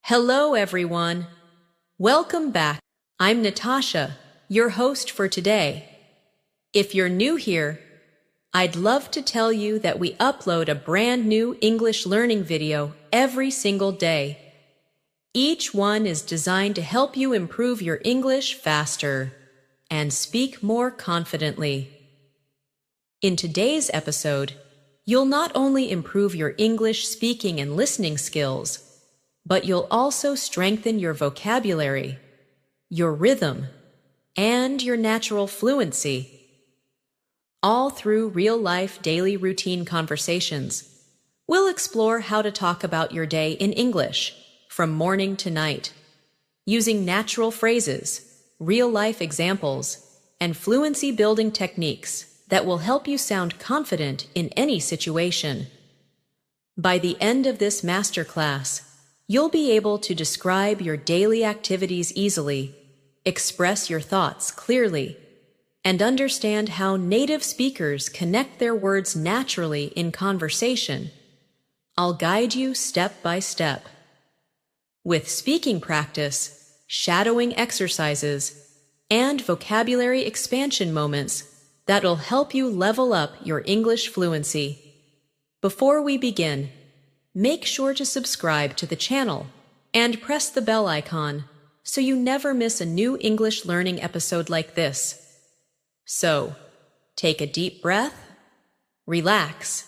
Hello, everyone. Welcome back. I'm Natasha, your host for today. If you're new here, I'd love to tell you that we upload a brand new English learning video every single day. Each one is designed to help you improve your English faster and speak more confidently. In today's episode, you'll not only improve your English speaking and listening skills, but you'll also strengthen your vocabulary, your rhythm, and your natural fluency, all through real-life daily routine conversations. We'll explore how to talk about your day in English, from morning to night, using natural phrases, real-life examples, and fluency-building techniques that will help you sound confident in any situation. By the end of this masterclass, you'll be able to describe your daily activities easily, express your thoughts clearly, and understand how native speakers connect their words naturally in conversation. I'll guide you step by step. With speaking practice, shadowing exercises, and vocabulary expansion moments that'll help you level up your English fluency. Before we begin, make sure to subscribe to the channel and press the bell icon so you never miss a new English learning episode like this. So, take a deep breath, relax,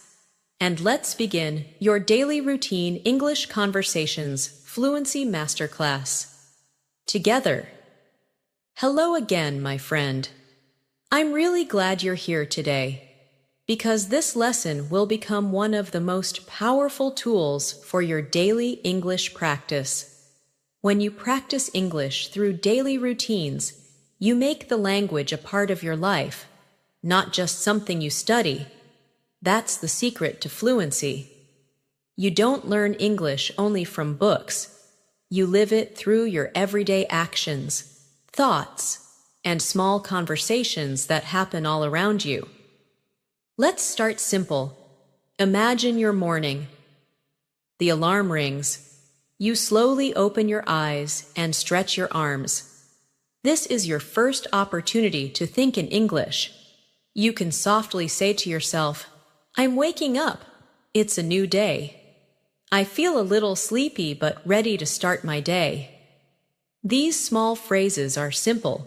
and let's begin your daily routine English conversations fluency masterclass. Together. Hello again, my friend. I'm really glad you're here today, because this lesson will become one of the most powerful tools for your daily English practice. When you practice English through daily routines, you make the language a part of your life, not just something you study. That's the secret to fluency. You don't learn English only from books. You live it through your everyday actions, thoughts, and small conversations that happen all around you. Let's start simple. Imagine your morning. The alarm rings. You slowly open your eyes and stretch your arms. This is your first opportunity to think in English. You can softly say to yourself, "I'm waking up. It's a new day. I feel a little sleepy but ready to start my day." These small phrases are simple,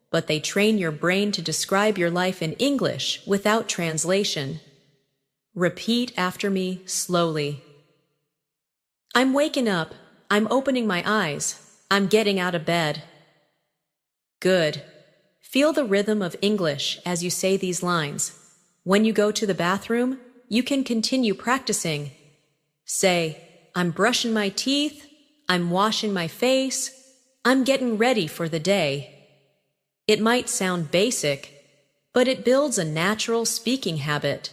but they train your brain to describe your life in English without translation. Repeat after me slowly. I'm waking up. I'm opening my eyes. I'm getting out of bed. Good. Feel the rhythm of English as you say these lines. When you go to the bathroom, you can continue practicing. Say, "I'm brushing my teeth. I'm washing my face. I'm getting ready for the day." It might sound basic, but it builds a natural speaking habit.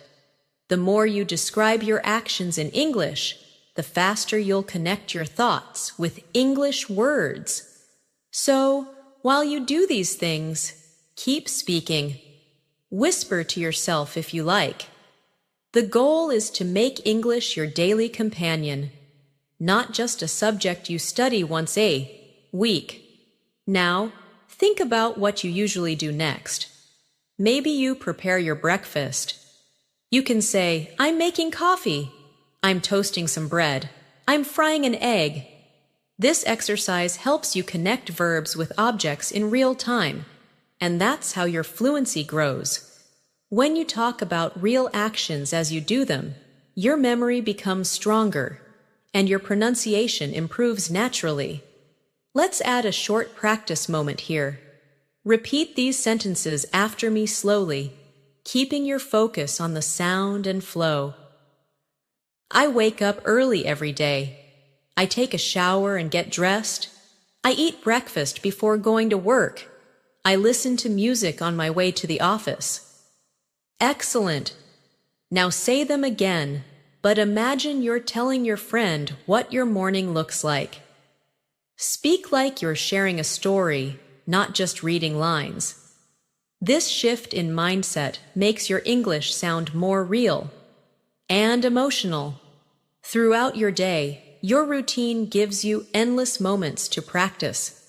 The more you describe your actions in English, the faster you'll connect your thoughts with English words. So, while you do these things, keep speaking. Whisper to yourself if you like. The goal is to make English your daily companion, not just a subject you study once a week. Now, think about what you usually do next. Maybe you prepare your breakfast. You can say, "I'm making coffee. I'm toasting some bread. I'm frying an egg." This exercise helps you connect verbs with objects in real time, and that's how your fluency grows. When you talk about real actions as you do them, your memory becomes stronger, and your pronunciation improves naturally. Let's add a short practice moment here. Repeat these sentences after me slowly, keeping your focus on the sound and flow. I wake up early every day. I take a shower and get dressed. I eat breakfast before going to work. I listen to music on my way to the office. Excellent. Now say them again, but imagine you're telling your friend what your morning looks like. Speak like you're sharing a story, not just reading lines. This shift in mindset makes your English sound more real and emotional. Throughout your day, your routine gives you endless moments to practice.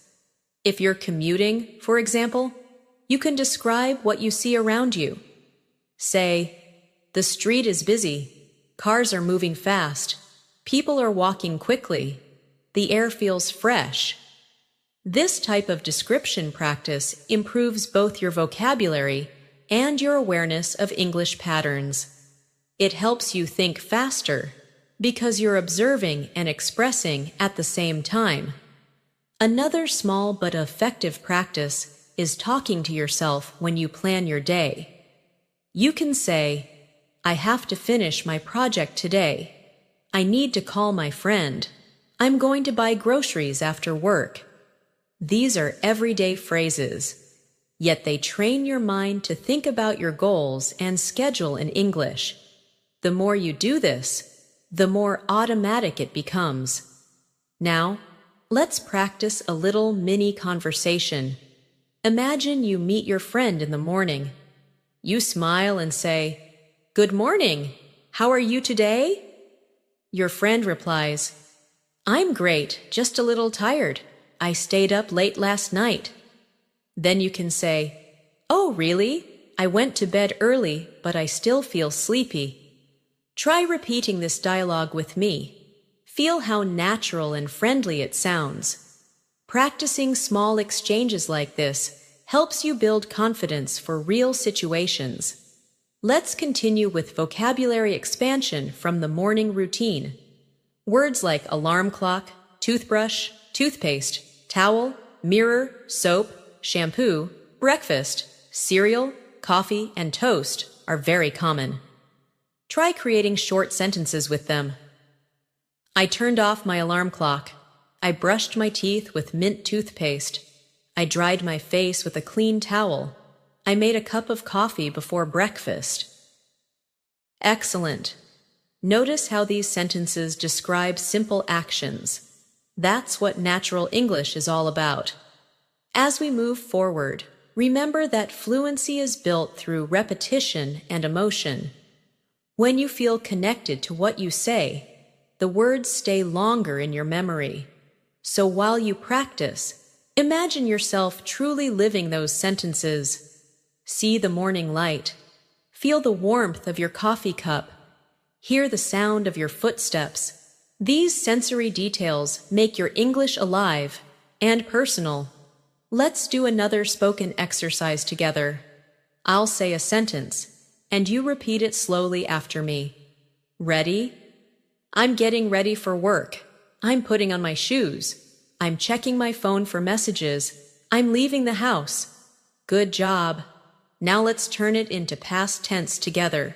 If you're commuting, for example, you can describe what you see around you. Say, "The street is busy. Cars are moving fast. People are walking quickly. The air feels fresh." This type of description practice improves both your vocabulary and your awareness of English patterns. It helps you think faster because you're observing and expressing at the same time. Another small but effective practice is talking to yourself when you plan your day. You can say, "I have to finish my project today. I need to call my friend. I'm going to buy groceries after work." These are everyday phrases, yet they train your mind to think about your goals and schedule in English. The more you do this, the more automatic it becomes. Now, let's practice a little mini conversation. Imagine you meet your friend in the morning. You smile and say, "Good morning. How are you today?" Your friend replies, "I'm great, just a little tired. I stayed up late last night." Then you can say, "Oh, really? I went to bed early, but I still feel sleepy." Try repeating this dialogue with me. Feel how natural and friendly it sounds. Practicing small exchanges like this helps you build confidence for real situations. Let's continue with vocabulary expansion from the morning routine. Words like alarm clock, toothbrush, toothpaste, towel, mirror, soap, shampoo, breakfast, cereal, coffee, and toast are very common. Try creating short sentences with them. I turned off my alarm clock. I brushed my teeth with mint toothpaste. I dried my face with a clean towel. I made a cup of coffee before breakfast. Excellent. Notice how these sentences describe simple actions. That's what natural English is all about. As we move forward, remember that fluency is built through repetition and emotion. When you feel connected to what you say, the words stay longer in your memory. So while you practice, imagine yourself truly living those sentences. See the morning light. Feel the warmth of your coffee cup. Hear the sound of your footsteps. These sensory details make your English alive and personal. Let's do another spoken exercise together. I'll say a sentence, and you repeat it slowly after me. Ready? I'm getting ready for work. I'm putting on my shoes. I'm checking my phone for messages. I'm leaving the house. Good job. Now let's turn it into past tense together.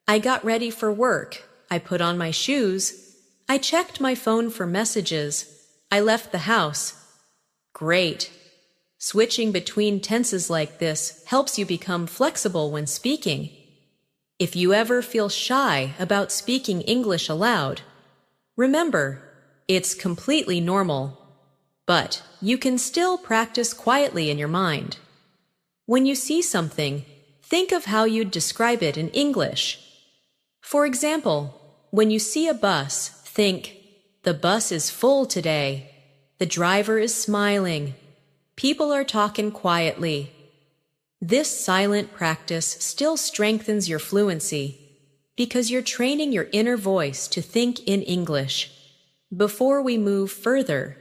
I got ready for work. I put on my shoes. I checked my phone for messages. I left the house. Great. Switching between tenses like this helps you become flexible when speaking. If you ever feel shy about speaking English aloud, remember, it's completely normal. But you can still practice quietly in your mind. When you see something, think of how you'd describe it in English. For example, when you see a bus, think, "The bus is full today. The driver is smiling. People are talking quietly." This silent practice still strengthens your fluency because you're training your inner voice to think in English. Before we move further,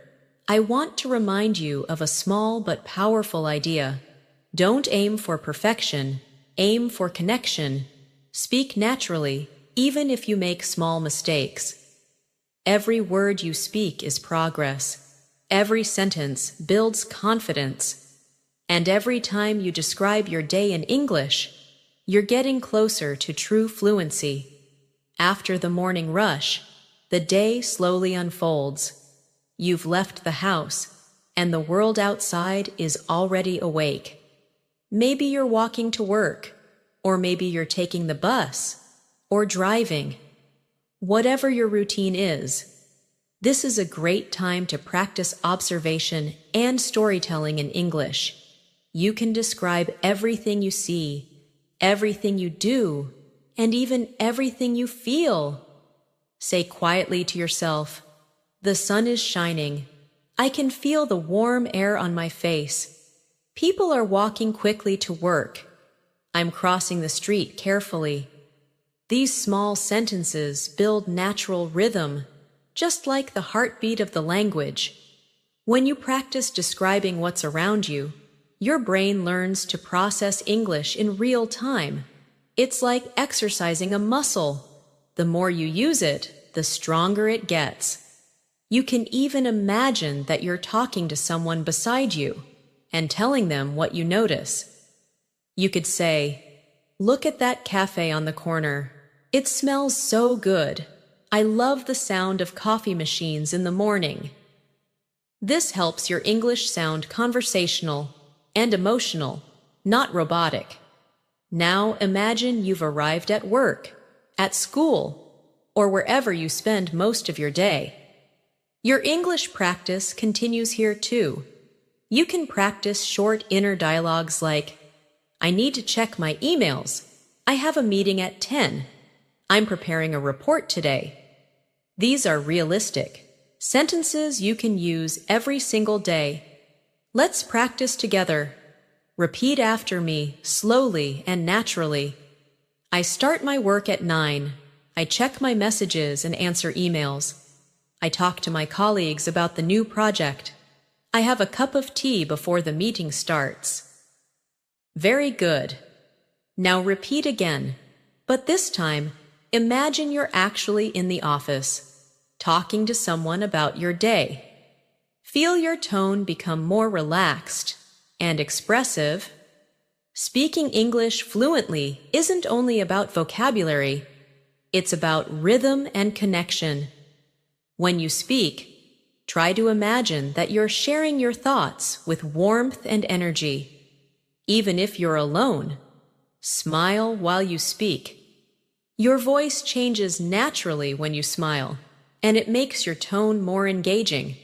I want to remind you of a small but powerful idea. Don't aim for perfection, aim for connection. Speak naturally, even if you make small mistakes. Every word you speak is progress. Every sentence builds confidence. And every time you describe your day in English, you're getting closer to true fluency. After the morning rush, the day slowly unfolds. You've left the house, and the world outside is already awake. Maybe you're walking to work, or maybe you're taking the bus, or driving. Whatever your routine is, this is a great time to practice observation and storytelling in English. You can describe everything you see, everything you do, and even everything you feel. Say quietly to yourself, The sun is shining. I can feel the warm air on my face. People are walking quickly to work. I'm crossing the street carefully. These small sentences build natural rhythm, just like the heartbeat of the language. When you practice describing what's around you, your brain learns to process English in real time. It's like exercising a muscle. The more you use it, the stronger it gets. You can even imagine that you're talking to someone beside you and telling them what you notice. You could say, "Look at that cafe on the corner. It smells so good. I love the sound of coffee machines in the morning." This helps your English sound conversational and emotional, not robotic. Now imagine you've arrived at work, at school, or wherever you spend most of your day. Your English practice continues here too. You can practice short inner dialogues like, "I need to check my emails. I have a meeting at 10. I'm preparing a report today." These are realistic sentences you can use every single day. Let's practice together. Repeat after me, slowly and naturally. I start my work at 9. I check my messages and answer emails. I talk to my colleagues about the new project. I have a cup of tea before the meeting starts. Very good. Now repeat again, but this time, imagine you're actually in the office, talking to someone about your day. Feel your tone become more relaxed and expressive. Speaking English fluently isn't only about vocabulary, it's about rhythm and connection. When you speak, try to imagine that you're sharing your thoughts with warmth and energy. Even if you're alone, smile while you speak. Your voice changes naturally when you smile, and it makes your tone more engaging.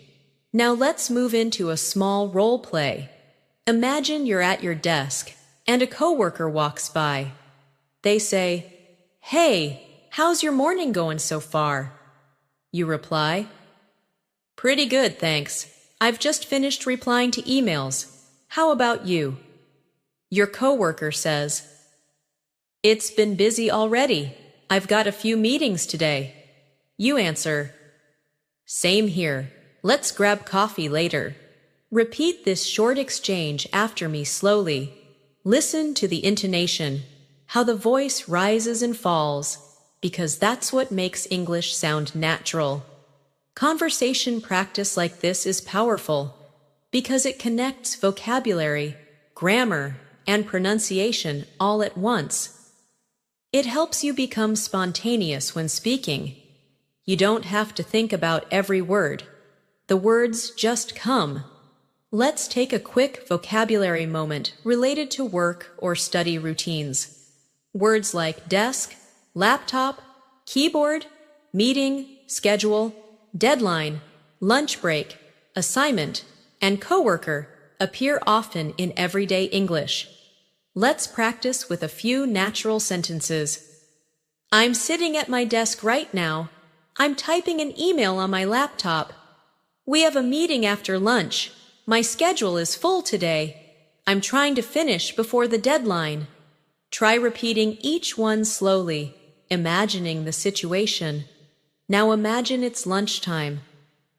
Now let's move into a small role play. Imagine you're at your desk, and a coworker walks by. They say, "Hey, how's your morning going so far?" You reply, "Pretty good, thanks. I've just finished replying to emails. How about you?" Your coworker says, "It's been busy already. I've got a few meetings today." You answer, "Same here. Let's grab coffee later." Repeat this short exchange after me slowly. Listen to the intonation, how the voice rises and falls, because that's what makes English sound natural. Conversation practice like this is powerful because it connects vocabulary, grammar, and pronunciation all at once. It helps you become spontaneous when speaking. You don't have to think about every word. The words just come. Let's take a quick vocabulary moment related to work or study routines. Words like desk, laptop, keyboard, meeting, schedule, deadline, lunch break, assignment, and coworker appear often in everyday English. Let's practice with a few natural sentences. I'm sitting at my desk right now. I'm typing an email on my laptop. We have a meeting after lunch. My schedule is full today. I'm trying to finish before the deadline. Try repeating each one slowly, imagining the situation. Now imagine it's lunchtime.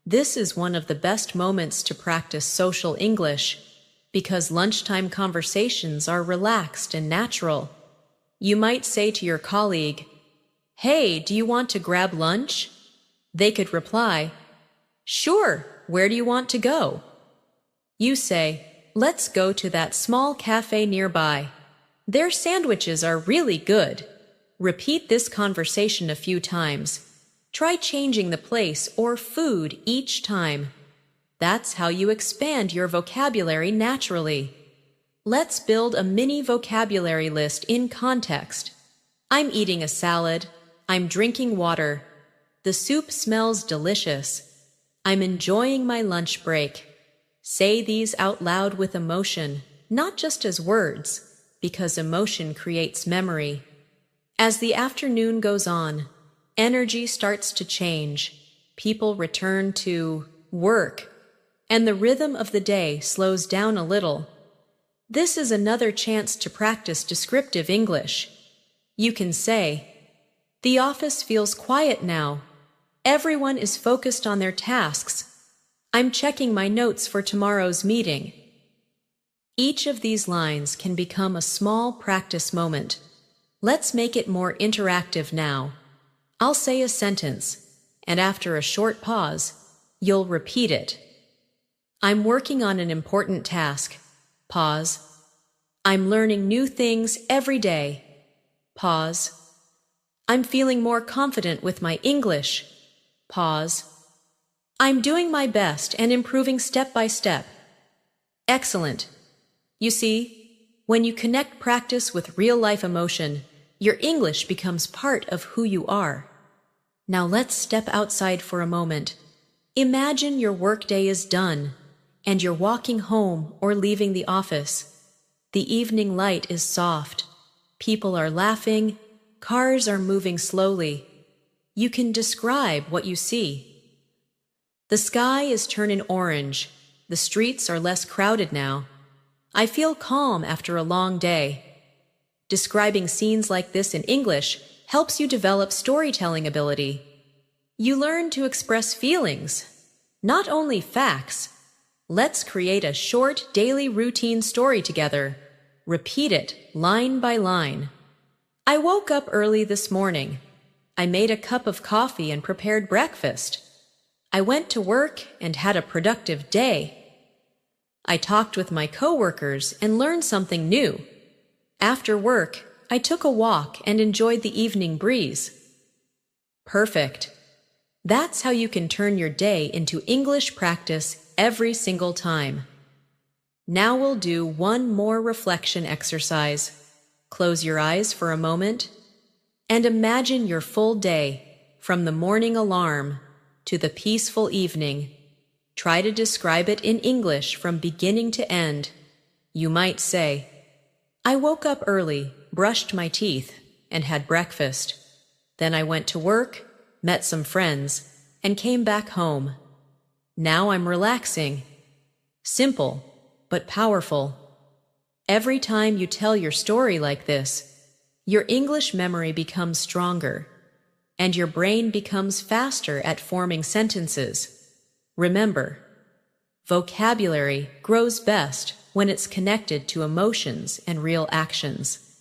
This is one of the best moments to practice social English because lunchtime conversations are relaxed and natural. You might say to your colleague, "Hey, do you want to grab lunch?" They could reply, "Sure, where do you want to go?" You say, "Let's go to that small cafe nearby. Their sandwiches are really good." Repeat this conversation a few times. Try changing the place or food each time. That's how you expand your vocabulary naturally. Let's build a mini vocabulary list in context. I'm eating a salad. I'm drinking water. The soup smells delicious. I'm enjoying my lunch break. Say these out loud with emotion, not just as words, because emotion creates memory. As the afternoon goes on, energy starts to change. people return to work, and the rhythm of the day slows down a little. This is another chance to practice descriptive English. You can say, "The office feels quiet now. Everyone is focused on their tasks. I'm checking my notes for tomorrow's meeting." Each of these lines can become a small practice moment. Let's make it more interactive now. I'll say a sentence, and after a short pause, you'll repeat it. I'm working on an important task. Pause. I'm learning new things every day. Pause. I'm feeling more confident with my English. Pause. I'm doing my best and improving step by step. Excellent. You see, when you connect practice with real-life emotion, your English becomes part of who you are. Now let's step outside for a moment. Imagine your workday is done, and you're walking home or leaving the office. The evening light is soft. People are laughing. Cars are moving slowly. You can describe what you see. The sky is turning orange. The streets are less crowded now. I feel calm after a long day. Describing scenes like this in English helps you develop storytelling ability. You learn to express feelings, not only facts. Let's create a short daily routine story together. Repeat it line by line. I woke up early this morning. I made a cup of coffee and prepared breakfast. I went to work and had a productive day. I talked with my coworkers and learned something new. After work, I took a walk and enjoyed the evening breeze. Perfect. That's how you can turn your day into English practice every single time. Now we'll do one more reflection exercise. Close your eyes for a moment and imagine your full day, from the morning alarm to the peaceful evening. Try to describe it in English from beginning to end. You might say, I woke up early, brushed my teeth, and had breakfast. Then I went to work, met some friends, and came back home. Now I'm relaxing. Simple, but powerful. Every time you tell your story like this, your English memory becomes stronger, and your brain becomes faster at forming sentences. Remember, vocabulary grows best when it's connected to emotions and real actions.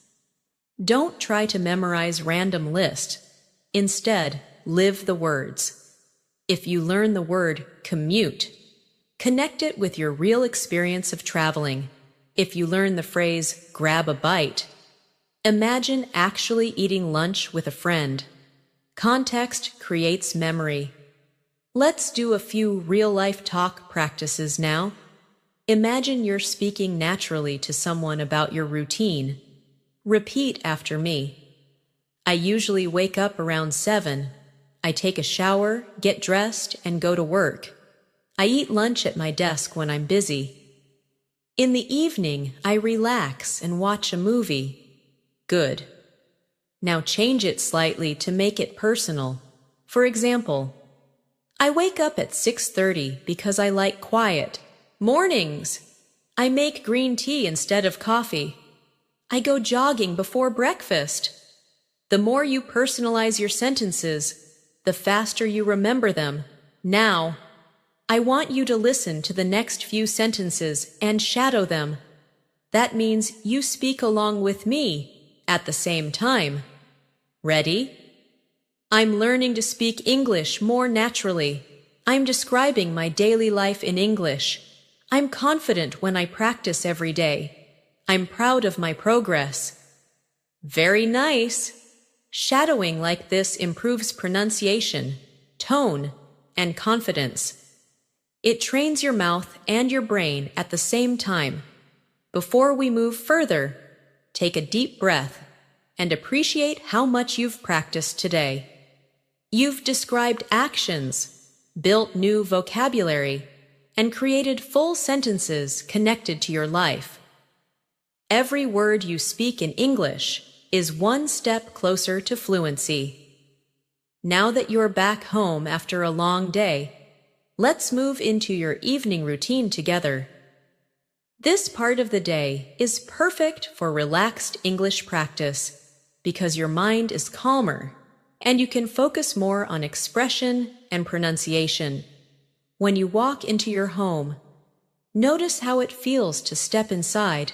Don't try to memorize random lists. Instead, live the words. If you learn the word commute, connect it with your real experience of traveling. If you learn the phrase grab a bite, imagine actually eating lunch with a friend. Context creates memory. Let's do a few real-life talk practices now. Imagine you're speaking naturally to someone about your routine. Repeat after me. I usually wake up around 7. I take a shower, get dressed, and go to work. I eat lunch at my desk when I'm busy. In the evening, I relax and watch a movie. Good. Now change it slightly to make it personal. For example, I wake up at 6:30 because I like quiet. Mornings. I make green tea instead of coffee. I go jogging before breakfast. The more you personalize your sentences, the faster you remember them. Now, I want you to listen to the next few sentences and shadow them. That means you speak along with me at the same time. Ready? I'm learning to speak English more naturally. I'm describing my daily life in English. I'm confident when I practice every day. I'm proud of my progress. Very nice. Shadowing like this improves pronunciation, tone, and confidence. It trains your mouth and your brain at the same time. Before we move further, take a deep breath and appreciate how much you've practiced today. You've described actions, built new vocabulary, and created full sentences connected to your life. Every word you speak in English is one step closer to fluency. Now that you're back home after a long day, let's move into your evening routine together. This part of the day is perfect for relaxed English practice because your mind is calmer and you can focus more on expression and pronunciation. When you walk into your home, notice how it feels to step inside.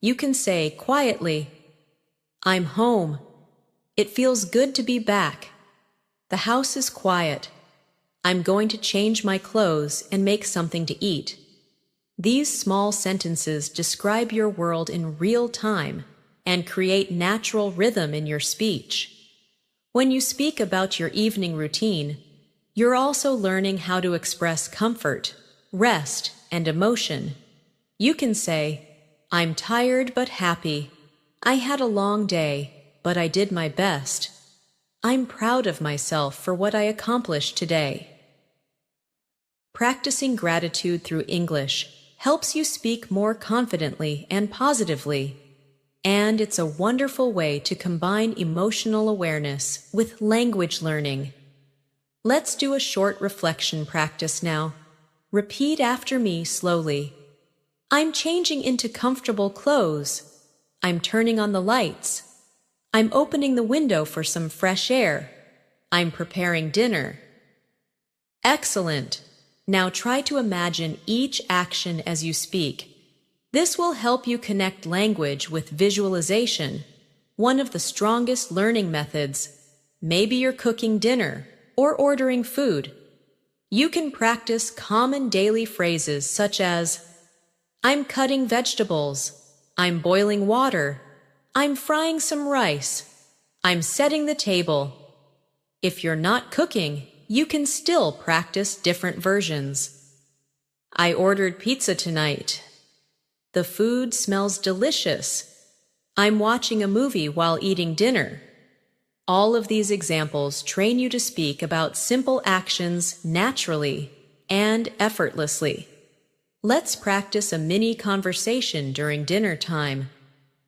You can say quietly, "I'm home. It feels good to be back. The house is quiet. I'm going to change my clothes and make something to eat." These small sentences describe your world in real time and create natural rhythm in your speech. When you speak about your evening routine, you're also learning how to express comfort, rest, and emotion. You can say, "I'm tired but happy. I had a long day, but I did my best. I'm proud of myself for what I accomplished today." Practicing gratitude through English helps you speak more confidently and positively, and it's a wonderful way to combine emotional awareness with language learning. Let's do a short reflection practice now. Repeat after me slowly. I'm changing into comfortable clothes. I'm turning on the lights. I'm opening the window for some fresh air. I'm preparing dinner. Excellent! Now try to imagine each action as you speak. This will help you connect language with visualization, one of the strongest learning methods. Maybe you're cooking dinner or ordering food. You can practice common daily phrases such as, "I'm cutting vegetables," "I'm boiling water," "I'm frying some rice," "I'm setting the table." If you're not cooking, you can still practice different versions. "I ordered pizza tonight." "The food smells delicious." "I'm watching a movie while eating dinner." All of these examples train you to speak about simple actions naturally and effortlessly. Let's practice a mini conversation during dinner time.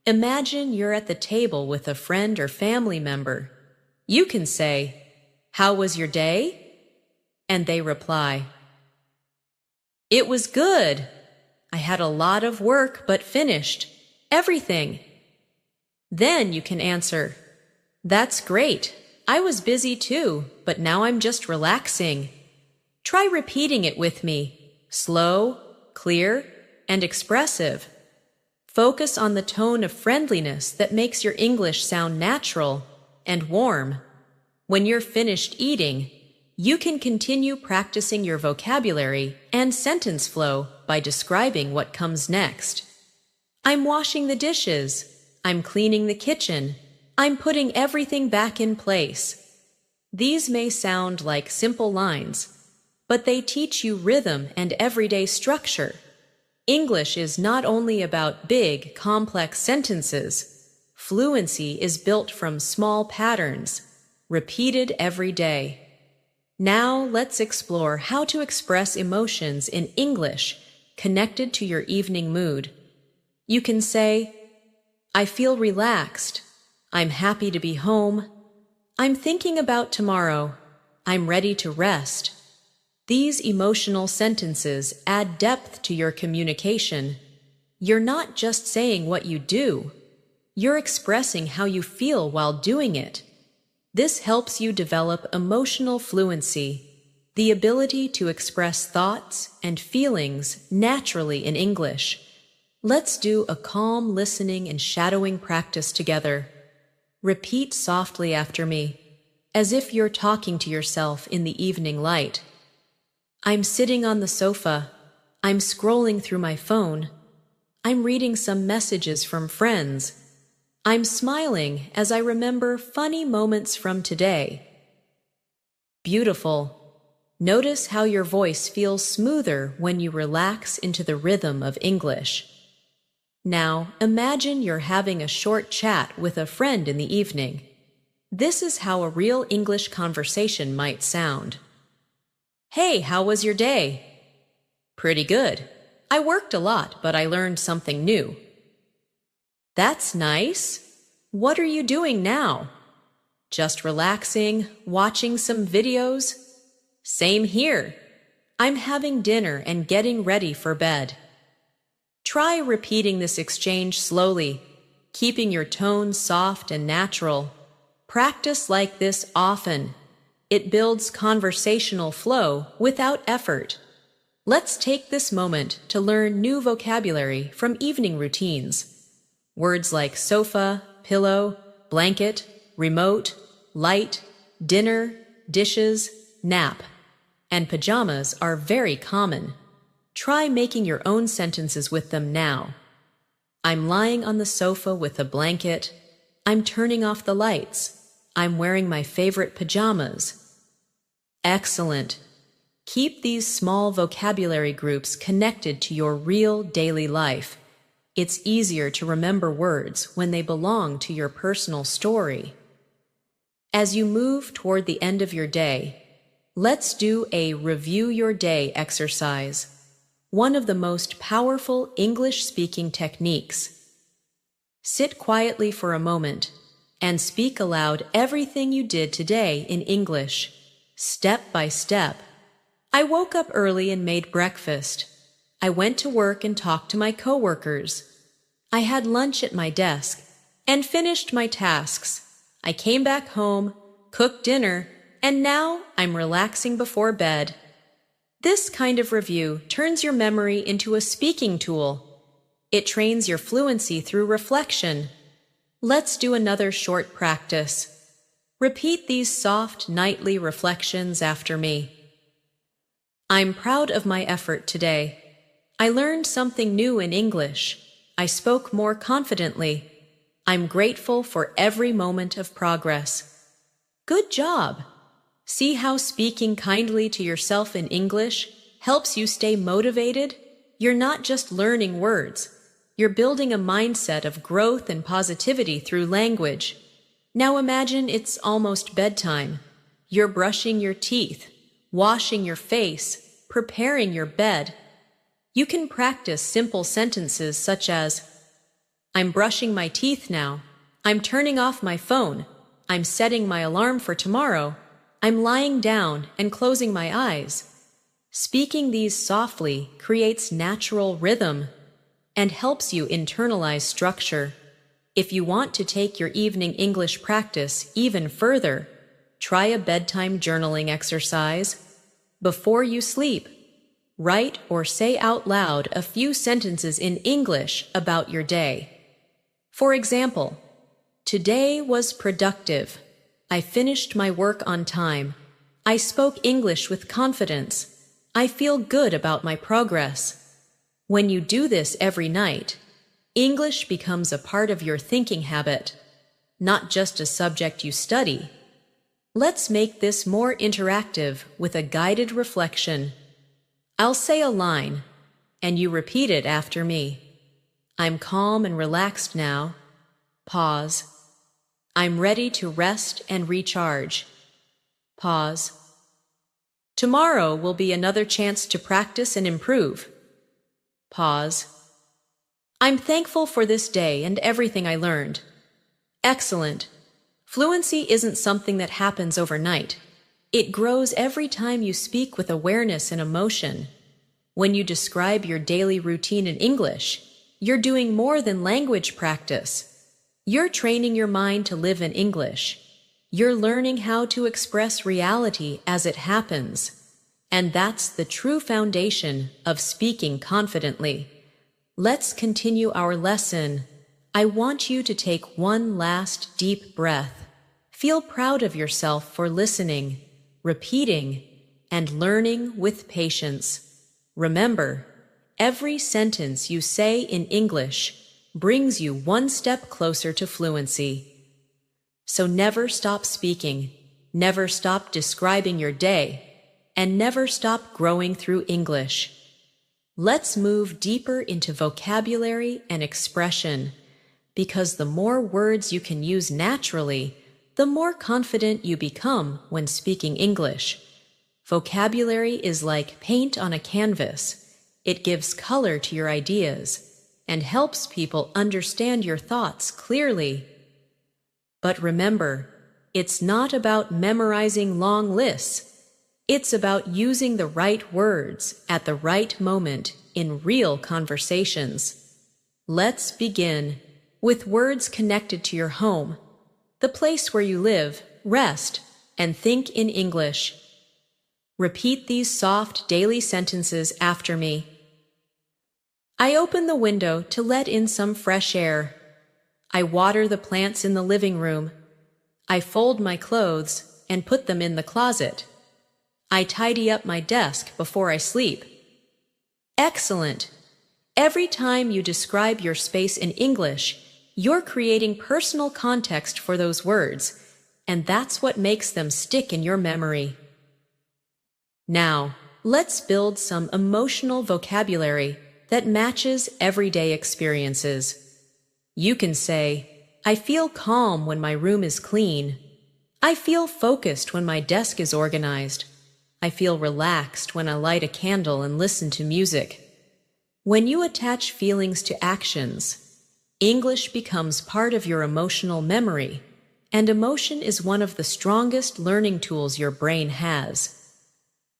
Imagine you're at the table with a friend or family member. You can say, "How was your day?" And they reply, "It was good. I had a lot of work but finished everything." Then you can answer, "That's great. I was busy too, but now I'm just relaxing." Try repeating it with me, slow, clear, and expressive. Focus on the tone of friendliness that makes your English sound natural and warm. When you're finished eating, you can continue practicing your vocabulary and sentence flow by describing what comes next. "I'm washing the dishes. I'm cleaning the kitchen. I'm putting everything back in place." These may sound like simple lines, but they teach you rhythm and everyday structure. English is not only about big, complex sentences. Fluency is built from small patterns, repeated every day. Now let's explore how to express emotions in English connected to your evening mood. You can say, "I feel relaxed. I'm happy to be home. I'm thinking about tomorrow. I'm ready to rest." These emotional sentences add depth to your communication. You're not just saying what you do. You're expressing how you feel while doing it. This helps you develop emotional fluency, the ability to express thoughts and feelings naturally in English. Let's do a calm listening and shadowing practice together. Repeat softly after me, as if you're talking to yourself in the evening light. "I'm sitting on the sofa. I'm scrolling through my phone. I'm reading some messages from friends. I'm smiling as I remember funny moments from today." Beautiful. Notice how your voice feels smoother when you relax into the rhythm of English. Now, imagine you're having a short chat with a friend in the evening. This is how a real English conversation might sound. "Hey, how was your day?" "Pretty good. I worked a lot, but I learned something new." "That's nice. What are you doing now?" Just relaxing, watching some videos? Same here. I'm having dinner and getting ready for bed. Try repeating this exchange slowly, keeping your tone soft and natural. Practice like this often. It builds conversational flow without effort. Let's take this moment to learn new vocabulary from evening routines. Words like sofa, pillow, blanket, remote, light, dinner, dishes, nap, and pajamas are very common. Try making your own sentences with them now. I'm lying on the sofa with a blanket. I'm turning off the lights. I'm wearing my favorite pajamas. Excellent. Keep these small vocabulary groups connected to your real daily life. It's easier to remember words when they belong to your personal story. As you move toward the end of your day, let's do a review your day exercise, one of the most powerful English-speaking techniques. Sit quietly for a moment and speak aloud everything you did today in English, step by step. I woke up early and made breakfast. I went to work and talked to my coworkers. I had lunch at my desk and finished my tasks. I came back home, cooked dinner, and now I'm relaxing before bed. This kind of review turns your memory into a speaking tool. It trains your fluency through reflection. Let's do another short practice. Repeat these soft, nightly reflections after me. I'm proud of my effort today. I learned something new in English. I spoke more confidently. I'm grateful for every moment of progress. Good job! See how speaking kindly to yourself in English helps you stay motivated? You're not just learning words. You're building a mindset of growth and positivity through language. Now imagine it's almost bedtime. You're brushing your teeth, washing your face, preparing your bed. You can practice simple sentences such as, I'm brushing my teeth now. I'm turning off my phone. I'm setting my alarm for tomorrow. I'm lying down and closing my eyes. Speaking these softly creates natural rhythm and helps you internalize structure. If you want to take your evening English practice even further, try a bedtime journaling exercise. Before you sleep, write or say out loud a few sentences in English about your day. For example, today was productive. I finished my work on time. I spoke English with confidence. I feel good about my progress. When you do this every night, English becomes a part of your thinking habit, not just a subject you study. Let's make this more interactive with a guided reflection. I'll say a line, and you repeat it after me. I'm calm and relaxed now. Pause. I'm ready to rest and recharge. Pause. Tomorrow will be another chance to practice and improve. Pause. I'm thankful for this day and everything I learned. Excellent. Fluency isn't something that happens overnight. It grows every time you speak with awareness and emotion. When you describe your daily routine in English, you're doing more than language practice. You're training your mind to live in English. You're learning how to express reality as it happens. And that's the true foundation of speaking confidently. Let's continue our lesson. I want you to take one last deep breath. Feel proud of yourself for listening, repeating, and learning with patience. Remember, every sentence you say in English brings you one step closer to fluency. So never stop speaking, never stop describing your day, and never stop growing through English. Let's move deeper into vocabulary and expression, because the more words you can use naturally, the more confident you become when speaking English. Vocabulary is like paint on a canvas. It gives color to your ideas and helps people understand your thoughts clearly. But remember, It's not about memorizing long lists. It's about using the right words at the right moment in real conversations. Let's begin with words connected to your home, the place where you live, rest, and think in English. Repeat these soft daily sentences after me. I open the window to let in some fresh air. I water the plants in the living room. I fold my clothes and put them in the closet. I tidy up my desk before I sleep. Excellent! Every time you describe your space in English, you're creating personal context for those words, and that's what makes them stick in your memory. Now, let's build some emotional vocabulary that matches everyday experiences. You can say, I feel calm when my room is clean. I feel focused when my desk is organized. I feel relaxed when I light a candle and listen to music. When you attach feelings to actions, English becomes part of your emotional memory, and emotion is one of the strongest learning tools your brain has.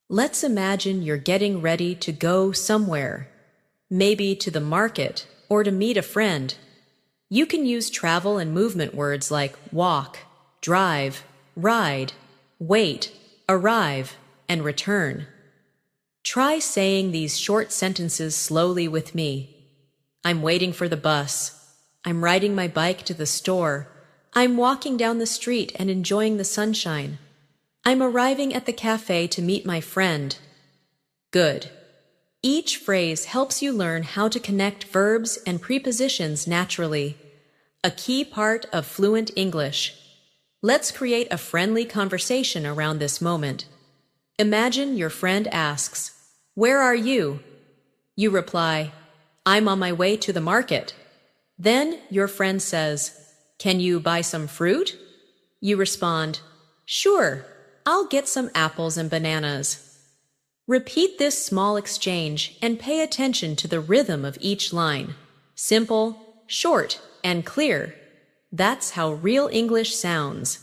Let's imagine you're getting ready to go somewhere, maybe to the market or to meet a friend. You can use travel and movement words like walk, drive, ride, wait, arrive, and return. Try saying these short sentences slowly with me. I'm waiting for the bus. I'm riding my bike to the store. I'm walking down the street and enjoying the sunshine. I'm arriving at the cafe to meet my friend. Good. Each phrase helps you learn how to connect verbs and prepositions naturally, a key part of fluent English. Let's create a friendly conversation around this moment. Imagine your friend asks, "Where are you?" You reply, "I'm on my way to the market." Then your friend says, "Can you buy some fruit?" You respond, "Sure, I'll get some apples and bananas." Repeat this small exchange and pay attention to the rhythm of each line. Simple, short, and clear. That's how real English sounds.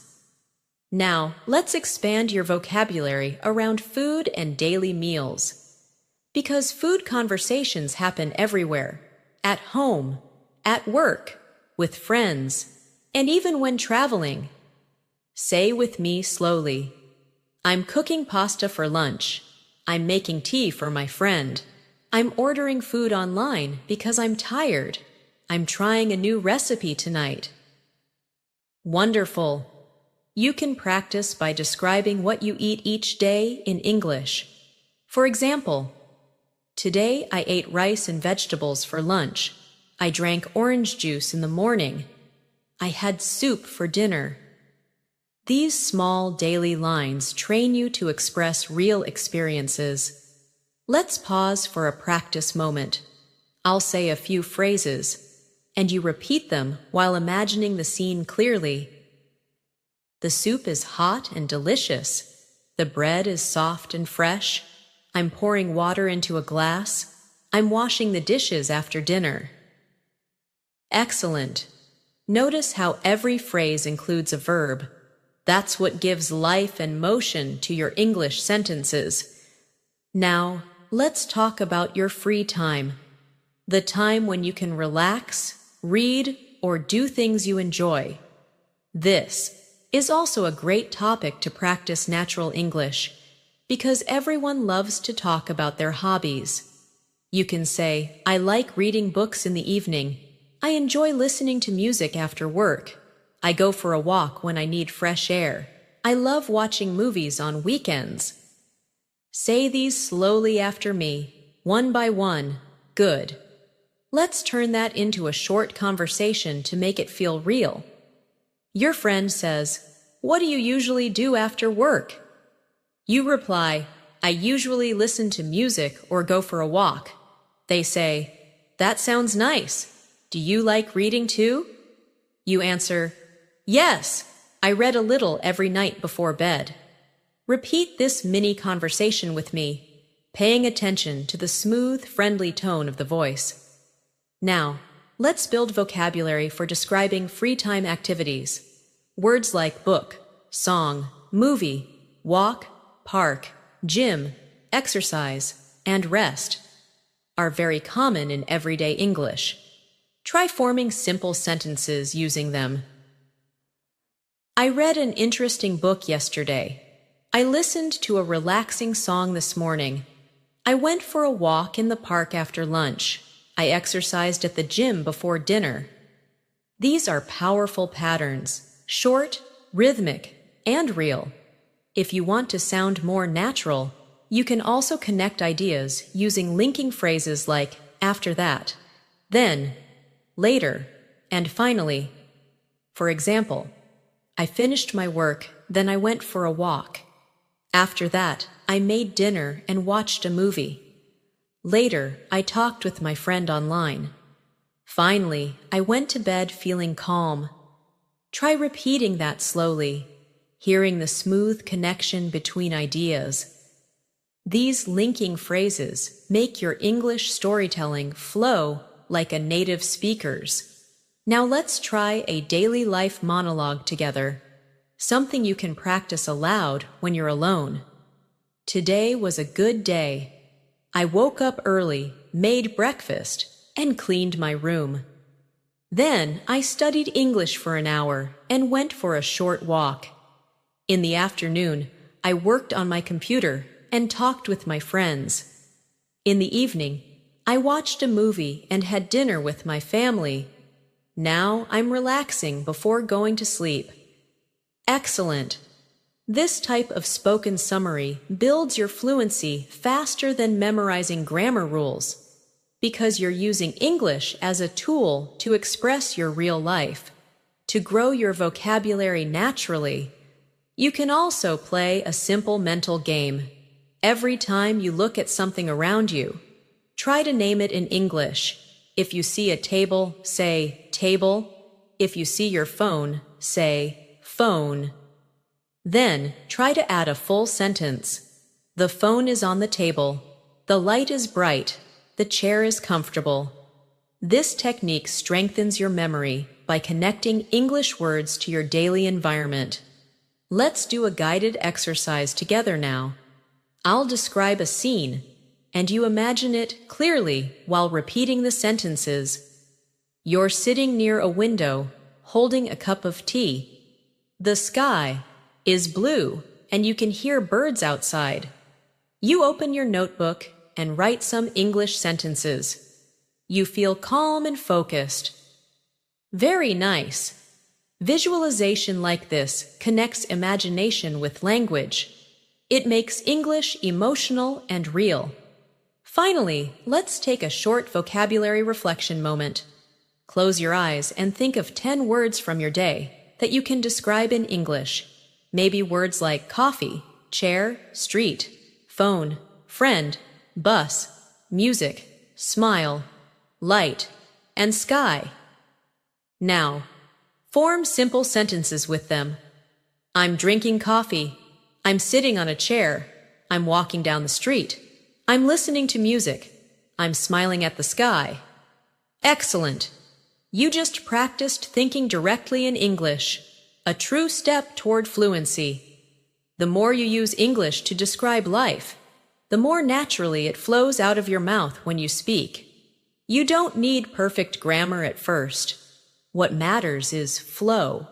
Now, let's expand your vocabulary around food and daily meals. Because food conversations happen everywhere, at home, at work, with friends, and even when traveling. Say with me slowly, I'm cooking pasta for lunch. I'm making tea for my friend. I'm ordering food online because I'm tired. I'm trying a new recipe tonight. Wonderful! You can practice by describing what you eat each day in English. For example, today I ate rice and vegetables for lunch. I drank orange juice in the morning. I had soup for dinner. These small daily lines train you to express real experiences. Let's pause for a practice moment. I'll say a few phrases, and you repeat them while imagining the scene clearly. The soup is hot and delicious. The bread is soft and fresh. I'm pouring water into a glass. I'm washing the dishes after dinner. Excellent. Notice how every phrase includes a verb. That's what gives life and motion to your English sentences. Now, let's talk about your free time. The time when you can relax, read, or do things you enjoy. This is also a great topic to practice natural English, because everyone loves to talk about their hobbies. You can say, I like reading books in the evening. I enjoy listening to music after work. I go for a walk when I need fresh air. I love watching movies on weekends. Say these slowly after me, one by one. Good. Let's turn that into a short conversation to make it feel real. Your friend says, "What do you usually do after work?" You reply, "I usually listen to music or go for a walk." They say, "That sounds nice. Do you like reading too?" You answer, "Yes, I read a little every night before bed." Repeat this mini conversation with me, paying attention to the smooth, friendly tone of the voice. Now, let's build vocabulary for describing free time activities. Words like book, song, movie, walk, park, gym, exercise, and rest are very common in everyday English. Try forming simple sentences using them. I read an interesting book yesterday. I listened to a relaxing song this morning. I went for a walk in the park after lunch. I exercised at the gym before dinner. These are powerful patterns, short, rhythmic, and real. If you want to sound more natural, you can also connect ideas using linking phrases like after that, then, later, and finally. For example, I finished my work, then I went for a walk. After that, I made dinner and watched a movie. Later, I talked with my friend online. Finally, I went to bed feeling calm. Try repeating that slowly, hearing the smooth connection between ideas. These linking phrases make your English storytelling flow like a native speaker's. Now let's try a daily life monologue together, something you can practice aloud when you're alone. Today was a good day. I woke up early, made breakfast, and cleaned my room. Then I studied English for an hour and went for a short walk. In the afternoon, I worked on my computer and talked with my friends. In the evening, I watched a movie and had dinner with my family. Now I'm relaxing before going to sleep. Excellent! This type of spoken summary builds your fluency faster than memorizing grammar rules, because you're using English as a tool to express your real life, to grow your vocabulary naturally. You can also play a simple mental game. Every time you look at something around you, try to name it in English. If you see a table, say table. If you see your phone, say phone. Then try to add a full sentence. The phone is on the table. The light is bright. The chair is comfortable. This technique strengthens your memory by connecting English words to your daily environment. Let's do a guided exercise together now. I'll describe a scene, and you imagine it clearly while repeating the sentences. You're sitting near a window, holding a cup of tea. The sky is blue, and you can hear birds outside. You open your notebook and write some English sentences. You feel calm and focused. Very nice. Visualization like this connects imagination with language. It makes English emotional and real. Finally, let's take a short vocabulary reflection moment. Close your eyes and think of 10 words from your day that you can describe in English. Maybe words like coffee, chair, street, phone, friend, bus, music, smile, light, and sky. Now, form simple sentences with them. I'm drinking coffee. I'm sitting on a chair. I'm walking down the street. I'm listening to music. I'm smiling at the sky. Excellent! You just practiced thinking directly in English, a true step toward fluency. The more you use English to describe life, the more naturally it flows out of your mouth when you speak. You don't need perfect grammar at first. What matters is flow,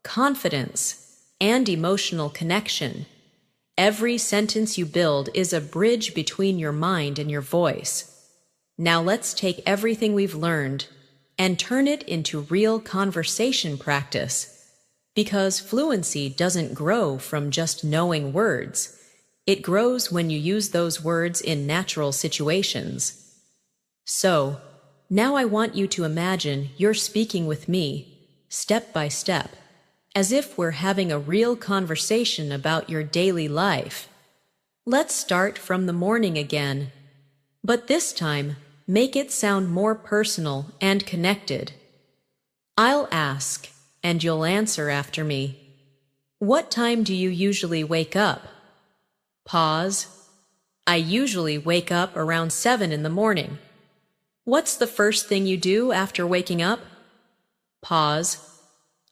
confidence, and emotional connection. Every sentence you build is a bridge between your mind and your voice. Now let's take everything we've learned and turn it into real conversation practice, because fluency doesn't grow from just knowing words. It grows when you use those words in natural situations. So, now I want you to imagine you're speaking with me, step by step, as if we're having a real conversation about your daily life. Let's start from the morning again, but this time, make it sound more personal and connected. I'll ask, and you'll answer after me. What time do you usually wake up? Pause. I usually wake up around 7 in the morning. What's the first thing you do after waking up? Pause.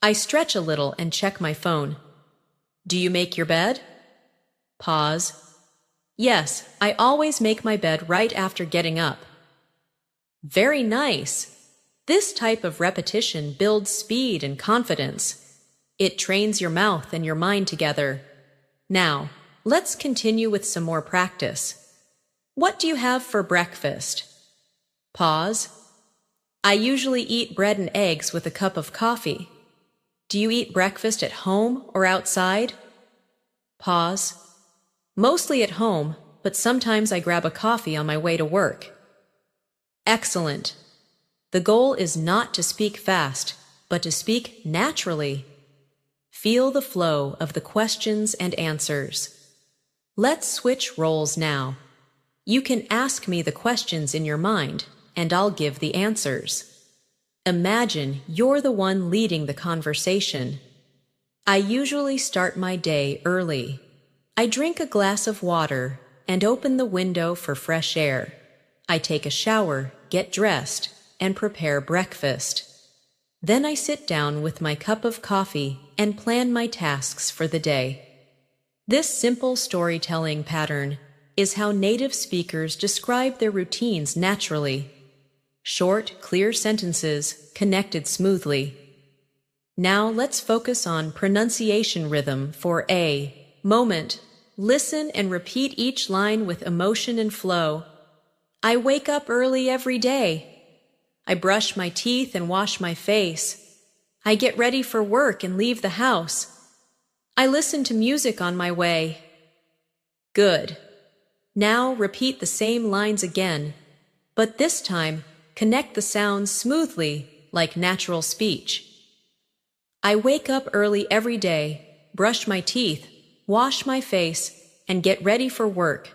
I stretch a little and check my phone. Do you make your bed? Pause. Yes, I always make my bed right after getting up. Very nice. This type of repetition builds speed and confidence. It trains your mouth and your mind together. Now, let's continue with some more practice. What do you have for breakfast? Pause. I usually eat bread and eggs with a cup of coffee. Do you eat breakfast at home or outside? Pause. Mostly at home, but sometimes I grab a coffee on my way to work. Excellent. The goal is not to speak fast, but to speak naturally. Feel the flow of the questions and answers. Let's switch roles now. You can ask me the questions in your mind, and I'll give the answers. Imagine you're the one leading the conversation. I usually start my day early. I drink a glass of water and open the window for fresh air. I take a shower, get dressed, and prepare breakfast. Then I sit down with my cup of coffee and plan my tasks for the day. This simple storytelling pattern is how native speakers describe their routines naturally. Short, clear sentences connected smoothly. Now let's focus on pronunciation rhythm for A. Moment. Listen and repeat each line with emotion and flow. I wake up early every day. I brush my teeth and wash my face. I get ready for work and leave the house. I listen to music on my way. Good. Now repeat the same lines again, but this time connect the sounds smoothly like natural speech. I wake up early every day, brush my teeth, wash my face, and get ready for work.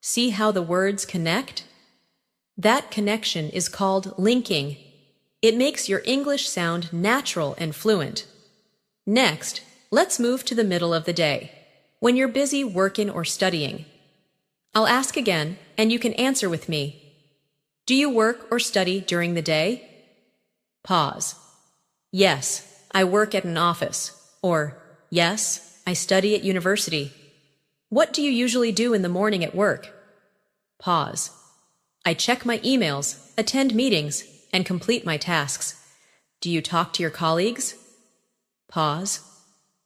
See how the words connect? That connection is called linking. It makes your English sound natural and fluent. Next, let's move to the middle of the day, when you're busy working or studying. I'll ask again, and you can answer with me. Do you work or study during the day? Pause. Yes, I work at an office. Or, yes, I study at university. What do you usually do in the morning at work? Pause. I check my emails, attend meetings, and complete my tasks. Do you talk to your colleagues? Pause.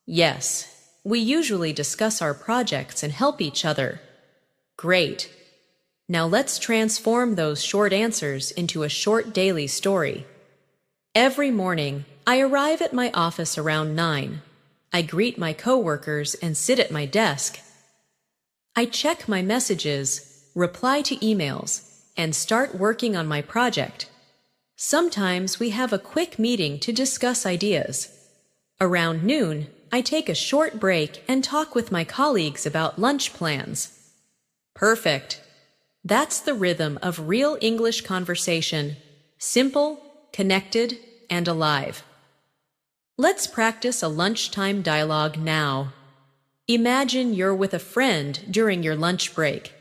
Yes, we usually discuss our projects and help each other. Great. Now let's transform those short answers into a short daily story. Every morning, I arrive at my office around 9. I greet my coworkers and sit at my desk. I check my messages, reply to emails, and start working on my project. Sometimes we have a quick meeting to discuss ideas. Around noon, I take a short break and talk with my colleagues about lunch plans. Perfect. That's the rhythm of real English conversation. Simple, connected, and alive. Let's practice a lunchtime dialogue now. Imagine you're with a friend during your lunch break.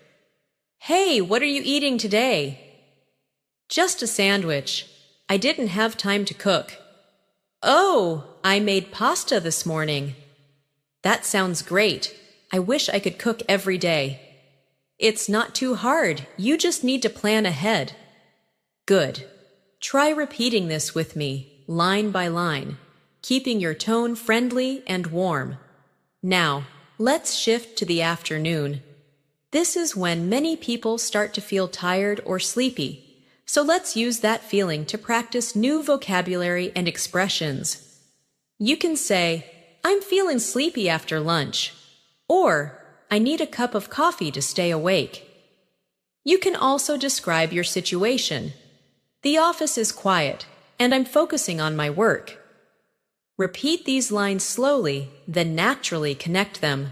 Hey, what are you eating today? Just a sandwich. I didn't have time to cook. Oh, I made pasta this morning. That sounds great. I wish I could cook every day. It's not too hard. You just need to plan ahead. Good. Try repeating this with me, line by line, keeping your tone friendly and warm. Now, let's shift to the afternoon. This is when many people start to feel tired or sleepy, so let's use that feeling to practice new vocabulary and expressions. You can say, I'm feeling sleepy after lunch, or I need a cup of coffee to stay awake. You can also describe your situation. The office is quiet, and I'm focusing on my work. Repeat these lines slowly, then naturally connect them.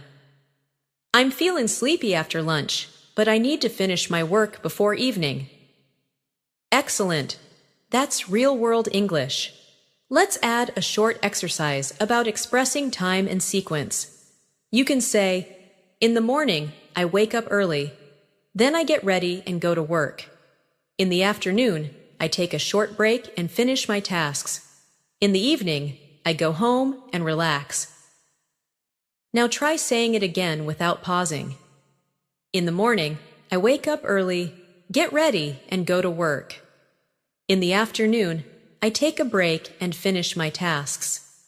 I'm feeling sleepy after lunch, but I need to finish my work before evening. Excellent. That's real-world English. Let's add a short exercise about expressing time and sequence. You can say, in the morning, I wake up early. Then I get ready and go to work. In the afternoon, I take a short break and finish my tasks. In the evening, I go home and relax. Now try saying it again without pausing. In the morning, I wake up early, get ready, and go to work. In the afternoon, I take a break and finish my tasks.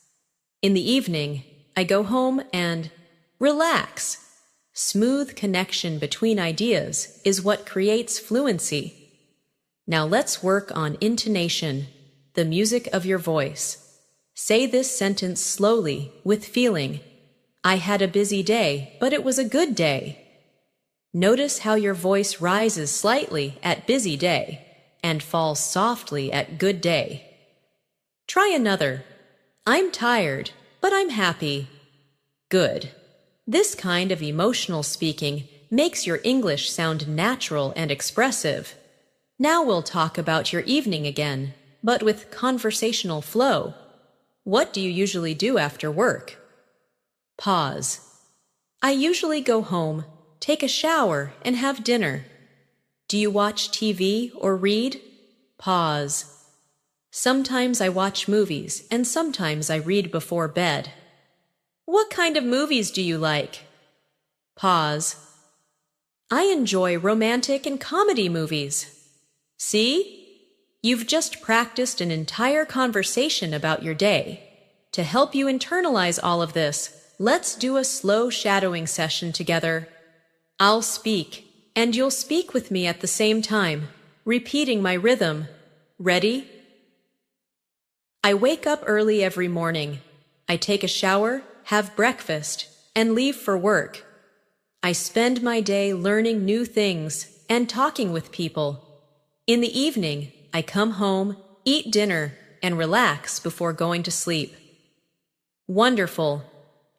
In the evening, I go home and relax. Smooth connection between ideas is what creates fluency. Now let's work on intonation, the music of your voice. Say this sentence slowly, with feeling. I had a busy day, but it was a good day. Notice how your voice rises slightly at busy day and falls softly at good day. Try another. I'm tired, but I'm happy. Good. This kind of emotional speaking makes your English sound natural and expressive. Now we'll talk about your evening again, but with conversational flow. What do you usually do after work? Pause. I usually go home, take a shower, and have dinner. Do you watch TV or read? Pause. Sometimes I watch movies, and sometimes I read before bed. What kind of movies do you like? Pause. I enjoy romantic and comedy movies. See? You've just practiced an entire conversation about your day. To help you internalize all of this, let's do a slow shadowing session together. I'll speak, and you'll speak with me at the same time, repeating my rhythm. Ready? I wake up early every morning. I take a shower, have breakfast, and leave for work. I spend my day learning new things and talking with people. In the evening, I come home, eat dinner, and relax before going to sleep. Wonderful!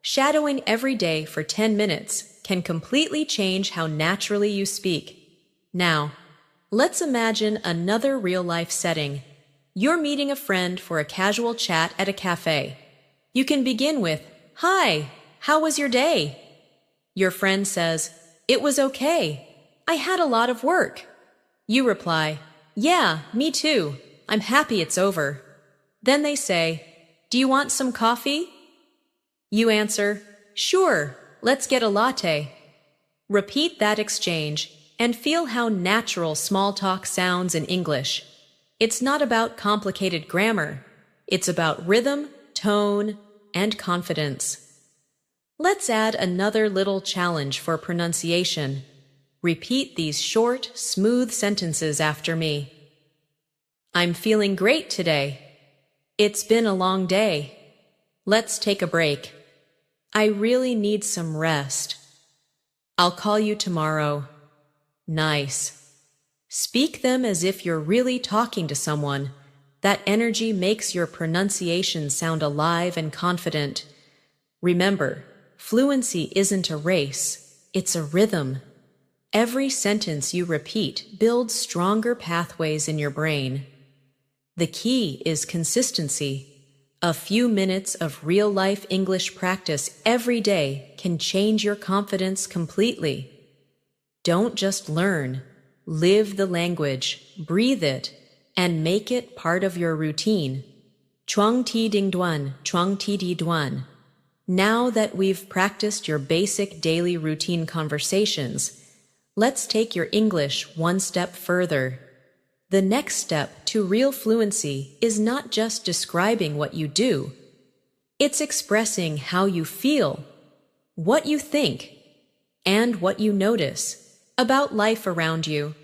Shadowing every day for 10 minutes can completely change how naturally you speak. Now, let's imagine another real-life setting. You're meeting a friend for a casual chat at a cafe. You can begin with, "Hi, how was your day?" Your friend says, "It was okay. I had a lot of work." You reply, "Yeah, me too. I'm happy it's over." Then they say, "Do you want some coffee?" You answer, "Sure, let's get a latte." Repeat that exchange and feel how natural small talk sounds in English. It's not about complicated grammar. It's about rhythm, tone, and confidence. Let's add another little challenge for pronunciation. Repeat these short, smooth sentences after me. I'm feeling great today. It's been a long day. Let's take a break. I really need some rest. I'll call you tomorrow. Nice. Speak them as if you're really talking to someone. That energy makes your pronunciation sound alive and confident. Remember, fluency isn't a race, it's a rhythm. Every sentence you repeat builds stronger pathways in your brain. The key is consistency. A few minutes of real-life English practice every day can change your confidence completely. Don't just learn. Live the language, breathe it, and make it part of your routine. Chuang ti ding duan, chuang ti di duan. Now that we've practiced your basic daily routine conversations, let's take your English one step further. The next step to real fluency is not just describing what you do. It's expressing how you feel, what you think, and what you notice about life around you.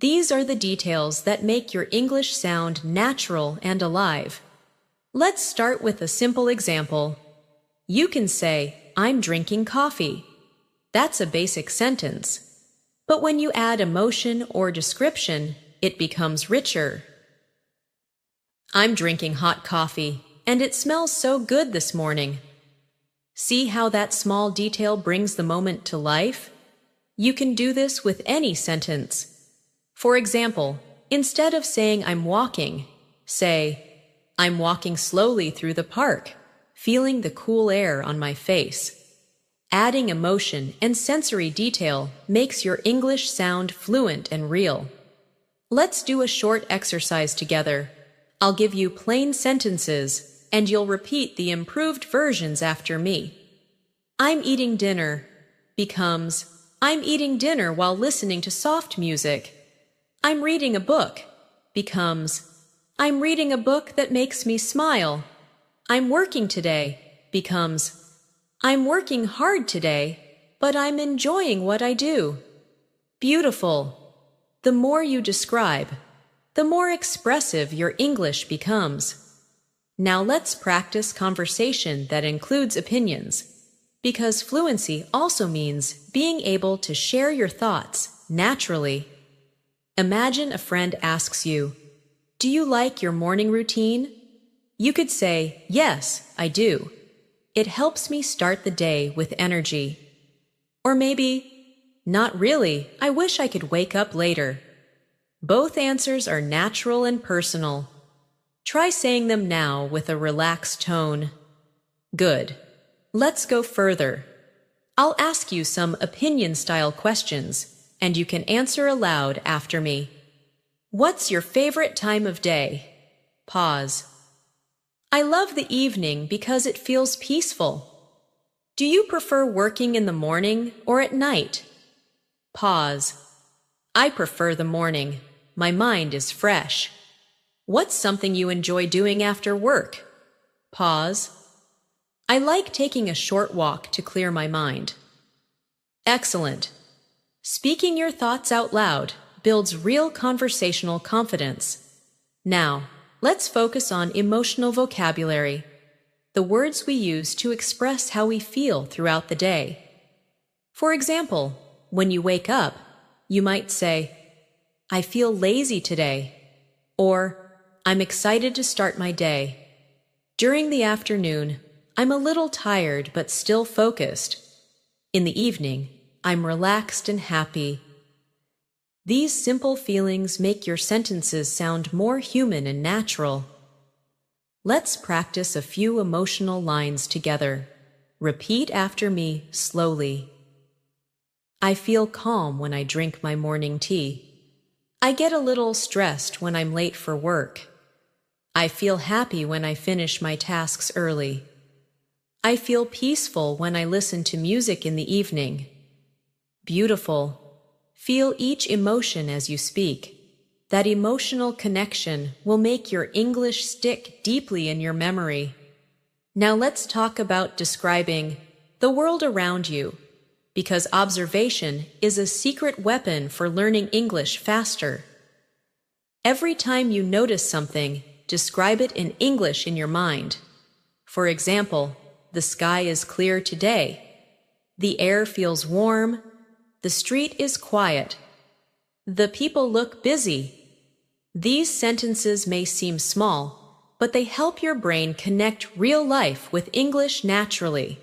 These are the details that make your English sound natural and alive. Let's start with a simple example. You can say, "I'm drinking coffee." That's a basic sentence. But when you add emotion or description, it becomes richer. I'm drinking hot coffee, and it smells so good this morning. See how that small detail brings the moment to life? You can do this with any sentence. For example, instead of saying I'm walking, say, I'm walking slowly through the park, feeling the cool air on my face. Adding emotion and sensory detail makes your English sound fluent and real. Let's do a short exercise together. I'll give you plain sentences, and you'll repeat the improved versions after me. I'm eating dinner becomes I'm eating dinner while listening to soft music. I'm reading a book becomes I'm reading a book that makes me smile. I'm working today becomes I'm working hard today, but I'm enjoying what I do. Beautiful. The more you describe, the more expressive your English becomes. Now let's practice conversation that includes opinions, because fluency also means being able to share your thoughts naturally. Imagine a friend asks you, "Do you like your morning routine?" You could say, "Yes, I do. It helps me start the day with energy." Or maybe, "Not really. I wish I could wake up later." Both answers are natural and personal. Try saying them now with a relaxed tone. Good. Let's go further. I'll ask you some opinion-style questions, and you can answer aloud after me. What's your favorite time of day? Pause. I love the evening because it feels peaceful. Do you prefer working in the morning or at night? Pause. I prefer the morning. My mind is fresh. What's something you enjoy doing after work? Pause. I like taking a short walk to clear my mind. Excellent. Speaking your thoughts out loud builds real conversational confidence. Now, let's focus on emotional vocabulary, the words we use to express how we feel throughout the day. For example, when you wake up, you might say, "I feel lazy today," or "I'm excited to start my day." During the afternoon, "I'm a little tired but still focused." In the evening, "I'm relaxed and happy." These simple feelings make your sentences sound more human and natural. Let's practice a few emotional lines together. Repeat after me slowly. I feel calm when I drink my morning tea. I get a little stressed when I'm late for work. I feel happy when I finish my tasks early. I feel peaceful when I listen to music in the evening. Beautiful. Feel each emotion as you speak. That emotional connection will make your English stick deeply in your memory. Now let's talk about describing the world around you, because observation is a secret weapon for learning English faster. Every time you notice something, describe it in English in your mind. For example, the sky is clear today. The air feels warm. The street is quiet. The people look busy. These sentences may seem small, but they help your brain connect real life with English naturally.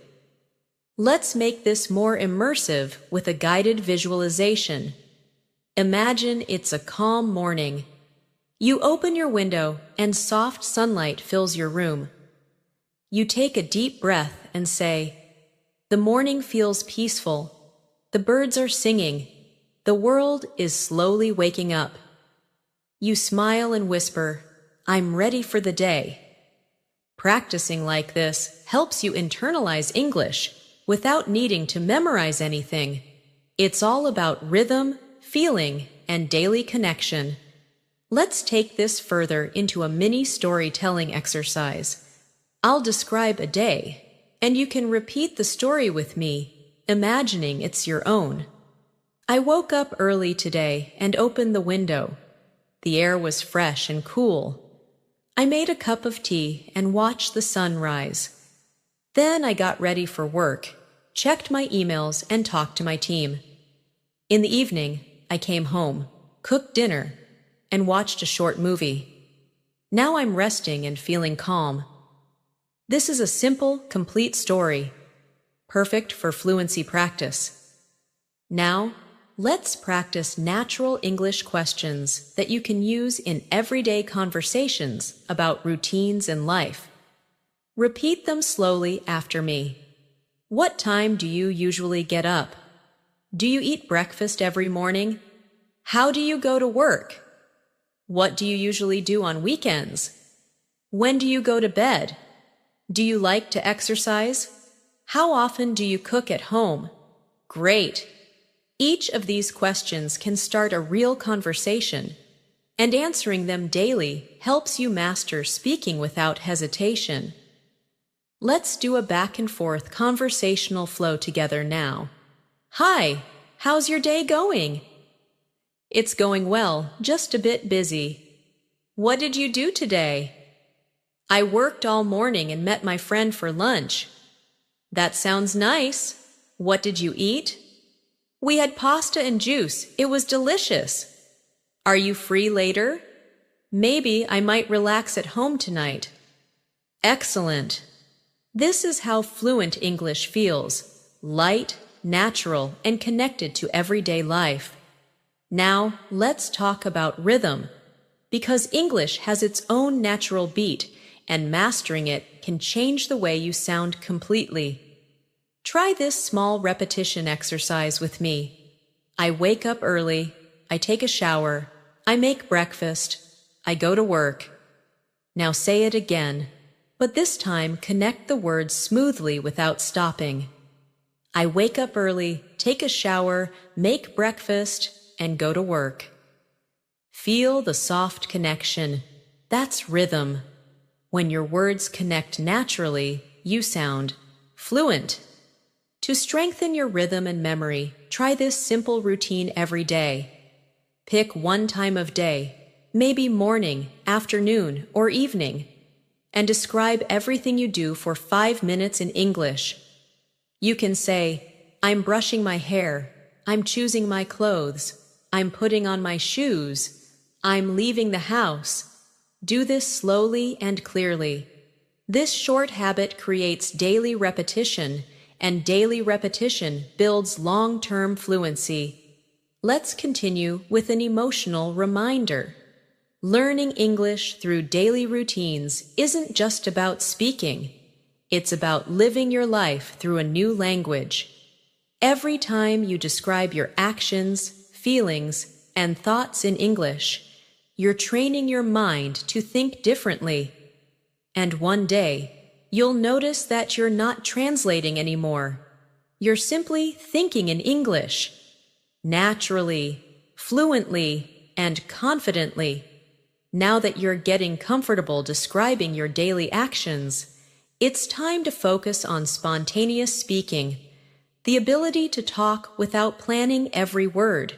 Let's make this more immersive with a guided visualization. Imagine it's a calm morning. You open your window and soft sunlight fills your room. You take a deep breath and say, "The morning feels peaceful. The birds are singing. The world is slowly waking up." You smile and whisper, "I'm ready for the day." Practicing like this helps you internalize English without needing to memorize anything. It's all about rhythm, feeling, and daily connection. Let's take this further into a mini storytelling exercise. I'll describe a day, and you can repeat the story with me, imagining it's your own. I woke up early today and opened the window. The air was fresh and cool. I made a cup of tea and watched the sun rise. Then I got ready for work, checked my emails, and talked to my team. In the evening, I came home, cooked dinner, and watched a short movie. Now I'm resting and feeling calm. This is a simple, complete story, perfect for fluency practice. Now, let's practice natural English questions that you can use in everyday conversations about routines in life. Repeat them slowly after me. What time do you usually get up? Do you eat breakfast every morning? How do you go to work? What do you usually do on weekends? When do you go to bed? Do you like to exercise? How often do you cook at home? Great! Each of these questions can start a real conversation, and answering them daily helps you master speaking without hesitation. Let's do a back and forth conversational flow together now. Hi, how's your day going? It's going well, just a bit busy. What did you do today? I worked all morning and met my friend for lunch. That sounds nice. What did you eat? We had pasta and juice. It was delicious. Are you free later? Maybe I might relax at home tonight. Excellent. This is how fluent English feels: light, natural, and connected to everyday life. Now, let's talk about rhythm, because English has its own natural beat, and mastering it can change the way you sound completely. Try this small repetition exercise with me. I wake up early, I take a shower, I make breakfast, I go to work. Now say it again, but this time connect the words smoothly without stopping. I wake up early, take a shower, make breakfast, and go to work. Feel the soft connection. That's rhythm. When your words connect naturally, you sound fluent. To strengthen your rhythm and memory, try this simple routine every day. Pick one time of day, maybe morning, afternoon, or evening, and describe everything you do for 5 minutes in English. You can say, I'm brushing my hair, I'm choosing my clothes, I'm putting on my shoes, I'm leaving the house. Do this slowly and clearly. This short habit creates daily repetition, and daily repetition builds long-term fluency. Let's continue with an emotional reminder. Learning English through daily routines isn't just about speaking. It's about living your life through a new language. Every time you describe your actions, feelings, and thoughts in English, you're training your mind to think differently. And one day, you'll notice that you're not translating anymore. You're simply thinking in English, naturally, fluently, and confidently. Now that you're getting comfortable describing your daily actions, it's time to focus on spontaneous speaking, the ability to talk without planning every word.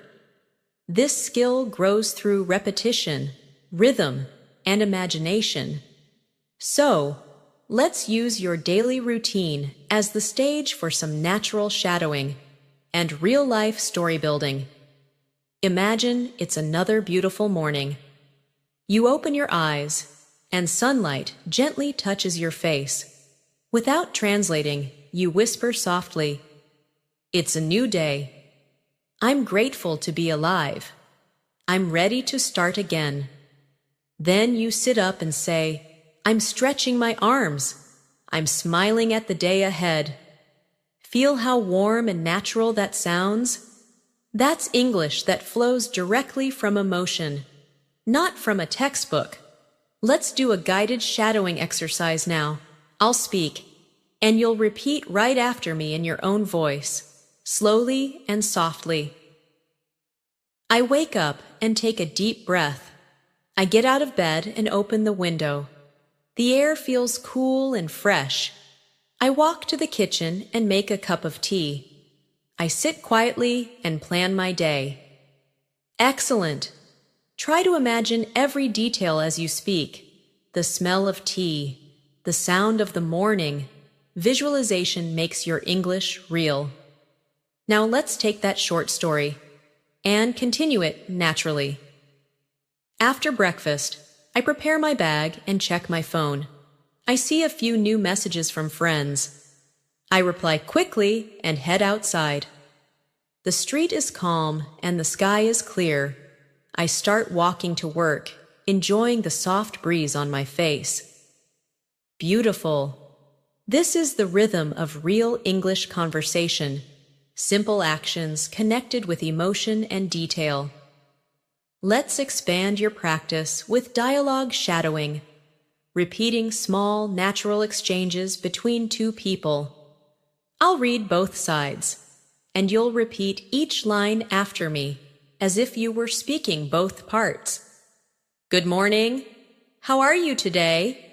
This skill grows through repetition, rhythm, and imagination. So, let's use your daily routine as the stage for some natural shadowing and real-life story building. Imagine it's another beautiful morning. You open your eyes, and sunlight gently touches your face. Without translating, you whisper softly, "It's a new day. I'm grateful to be alive. I'm ready to start again." Then you sit up and say, "I'm stretching my arms. I'm smiling at the day ahead." Feel how warm and natural that sounds? That's English that flows directly from emotion, not from a textbook. Let's do a guided shadowing exercise now. I'll speak, and you'll repeat right after me in your own voice, slowly and softly. I wake up and take a deep breath. I get out of bed and open the window. The air feels cool and fresh. I walk to the kitchen and make a cup of tea. I sit quietly and plan my day. Excellent! Try to imagine every detail as you speak. The smell of tea, the sound of the morning. Visualization makes your English real. Now let's take that short story and continue it naturally. After breakfast, I prepare my bag and check my phone. I see a few new messages from friends. I reply quickly and head outside. The street is calm and the sky is clear. I start walking to work, enjoying the soft breeze on my face. Beautiful. This is the rhythm of real English conversation. Simple actions connected with emotion and detail. Let's expand your practice with dialogue shadowing, repeating small, natural exchanges between two people. I'll read both sides, and you'll repeat each line after me, as if you were speaking both parts. Good morning. How are you today?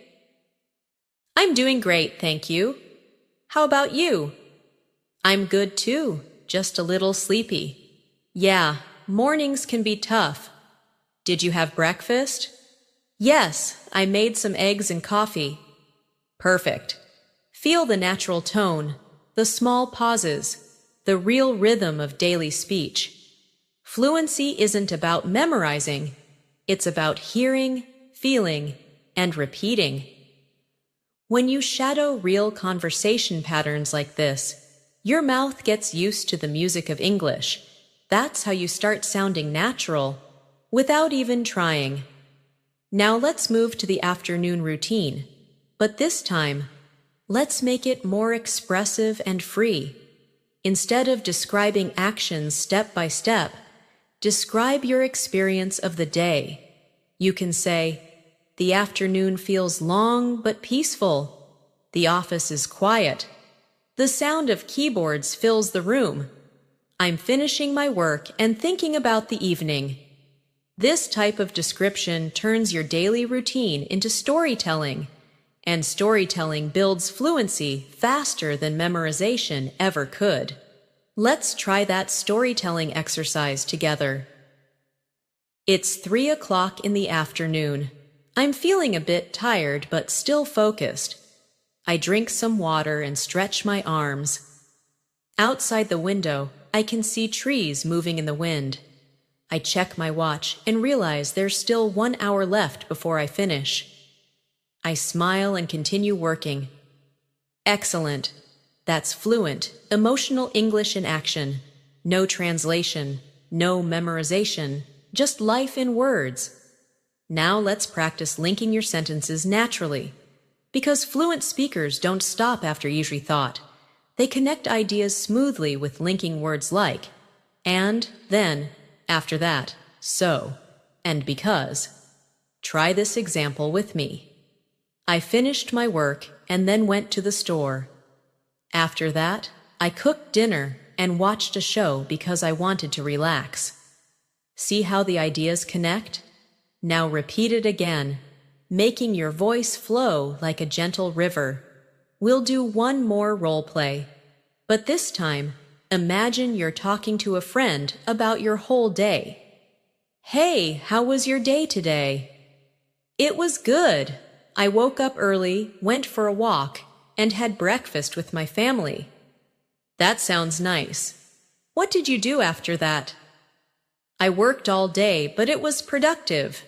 I'm doing great, thank you. How about you? I'm good too, just a little sleepy. Yeah, mornings can be tough. Did you have breakfast? Yes, I made some eggs and coffee. Perfect. Feel the natural tone, the small pauses, the real rhythm of daily speech. Fluency isn't about memorizing, it's about hearing, feeling, and repeating. When you shadow real conversation patterns like this, your mouth gets used to the music of English. That's how you start sounding natural, without even trying. Now let's move to the afternoon routine, but this time, let's make it more expressive and free. Instead of describing actions step by step, describe your experience of the day. You can say, "The afternoon feels long but peaceful. The office is quiet. The sound of keyboards fills the room. I'm finishing my work and thinking about the evening." This type of description turns your daily routine into storytelling, and storytelling builds fluency faster than memorization ever could. Let's try that storytelling exercise together. It's 3 o'clock in the afternoon. I'm feeling a bit tired but still focused. I drink some water and stretch my arms. Outside the window, I can see trees moving in the wind. I check my watch and realize there's still 1 hour left before I finish. I smile and continue working. Excellent. That's fluent, emotional English in action. No translation, no memorization, just life in words. Now let's practice linking your sentences naturally. Because fluent speakers don't stop after each thought. They connect ideas smoothly with linking words like and, then, after that, so, and because. Try this example with me. I finished my work and then went to the store. After that, I cooked dinner and watched a show because I wanted to relax. See how the ideas connect? Now repeat it again, making your voice flow like a gentle river. We'll do one more role play, but this time, imagine you're talking to a friend about your whole day. Hey, how was your day today? It was good. I woke up early, went for a walk, and had breakfast with my family. That sounds nice. What did you do after that? I worked all day, but it was productive.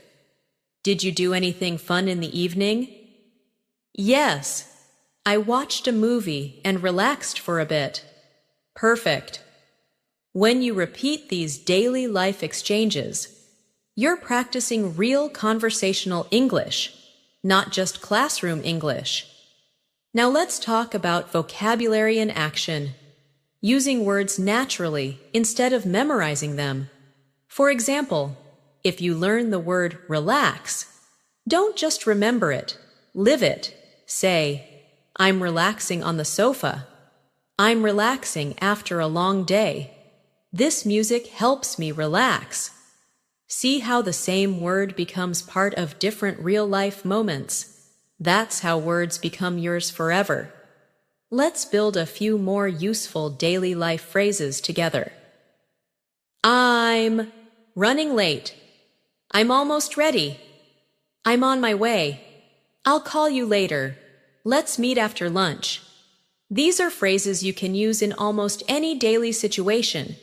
Did you do anything fun in the evening? Yes. I watched a movie and relaxed for a bit. Perfect. When you repeat these daily life exchanges, you're practicing real conversational English, not just classroom English. Now let's talk about vocabulary in action, using words naturally instead of memorizing them. For example, if you learn the word relax, don't just remember it, live it. Say, I'm relaxing on the sofa. I'm relaxing after a long day. This music helps me relax. See how the same word becomes part of different real-life moments. That's how words become yours forever. Let's build a few more useful daily life phrases together. I'm running late. I'm almost ready. I'm on my way. I'll call you later. Let's meet after lunch. These are phrases you can use in almost any daily situation.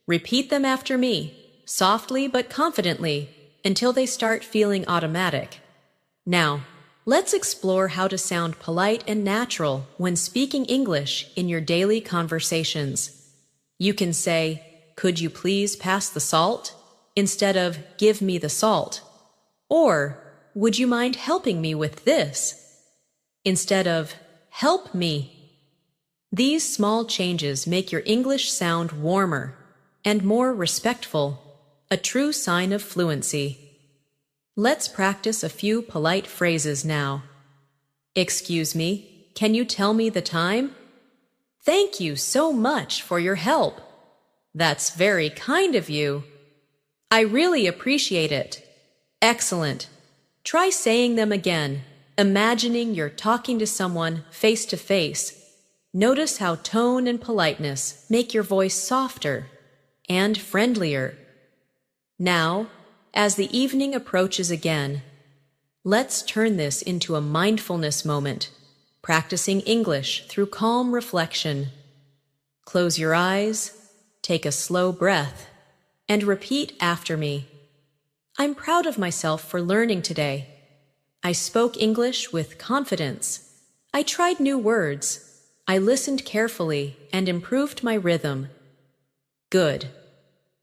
Repeat them after me, softly but confidently, until they start feeling automatic. Now, let's explore how to sound polite and natural when speaking English in your daily conversations. You can say, "Could you please pass the salt?" instead of "Give me the salt." Or, "Would you mind helping me with this?" instead of "Help me." These small changes make your English sound warmer and more respectful, a true sign of fluency. Let's practice a few polite phrases now. Excuse me, can you tell me the time? Thank you so much for your help. That's very kind of you. I really appreciate it. Excellent. Try saying them again, imagining you're talking to someone face to face. Notice how tone and politeness make your voice softer and friendlier. Now, as the evening approaches again, let's turn this into a mindfulness moment, practicing English through calm reflection. Close your eyes, take a slow breath, and repeat after me. I'm proud of myself for learning today. I spoke English with confidence. I tried new words. I listened carefully and improved my rhythm. Good.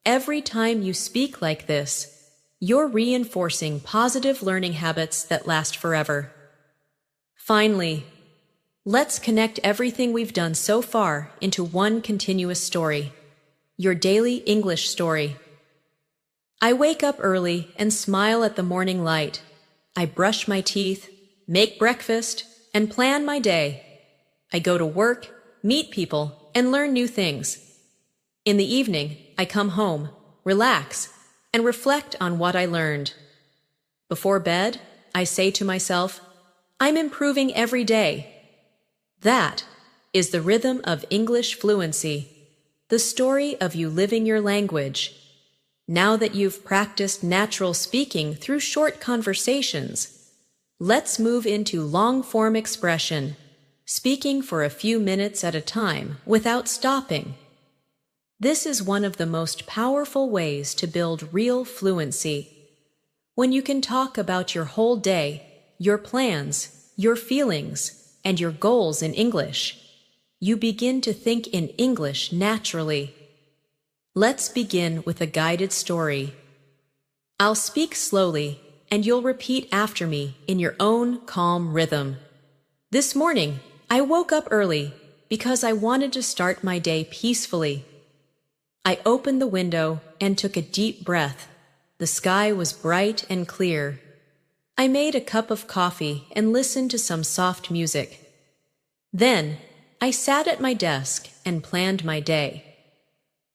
Every time you speak like this, you're reinforcing positive learning habits that last forever. Finally, let's connect everything we've done so far into one continuous story, your daily English story. I wake up early and smile at the morning light. I brush my teeth, make breakfast, and plan my day. I go to work, meet people, and learn new things. In the evening, I come home, relax, and reflect on what I learned. Before bed, I say to myself, I'm improving every day. That is the rhythm of English fluency, the story of you living your language. Now that you've practiced natural speaking through short conversations, let's move into long-form expression, speaking for a few minutes at a time without stopping. This is one of the most powerful ways to build real fluency. When you can talk about your whole day, your plans, your feelings, and your goals in English, you begin to think in English naturally. Let's begin with a guided story. I'll speak slowly, and you'll repeat after me in your own calm rhythm. This morning, I woke up early because I wanted to start my day peacefully. I opened the window and took a deep breath. The sky was bright and clear. I made a cup of coffee and listened to some soft music. Then, I sat at my desk and planned my day.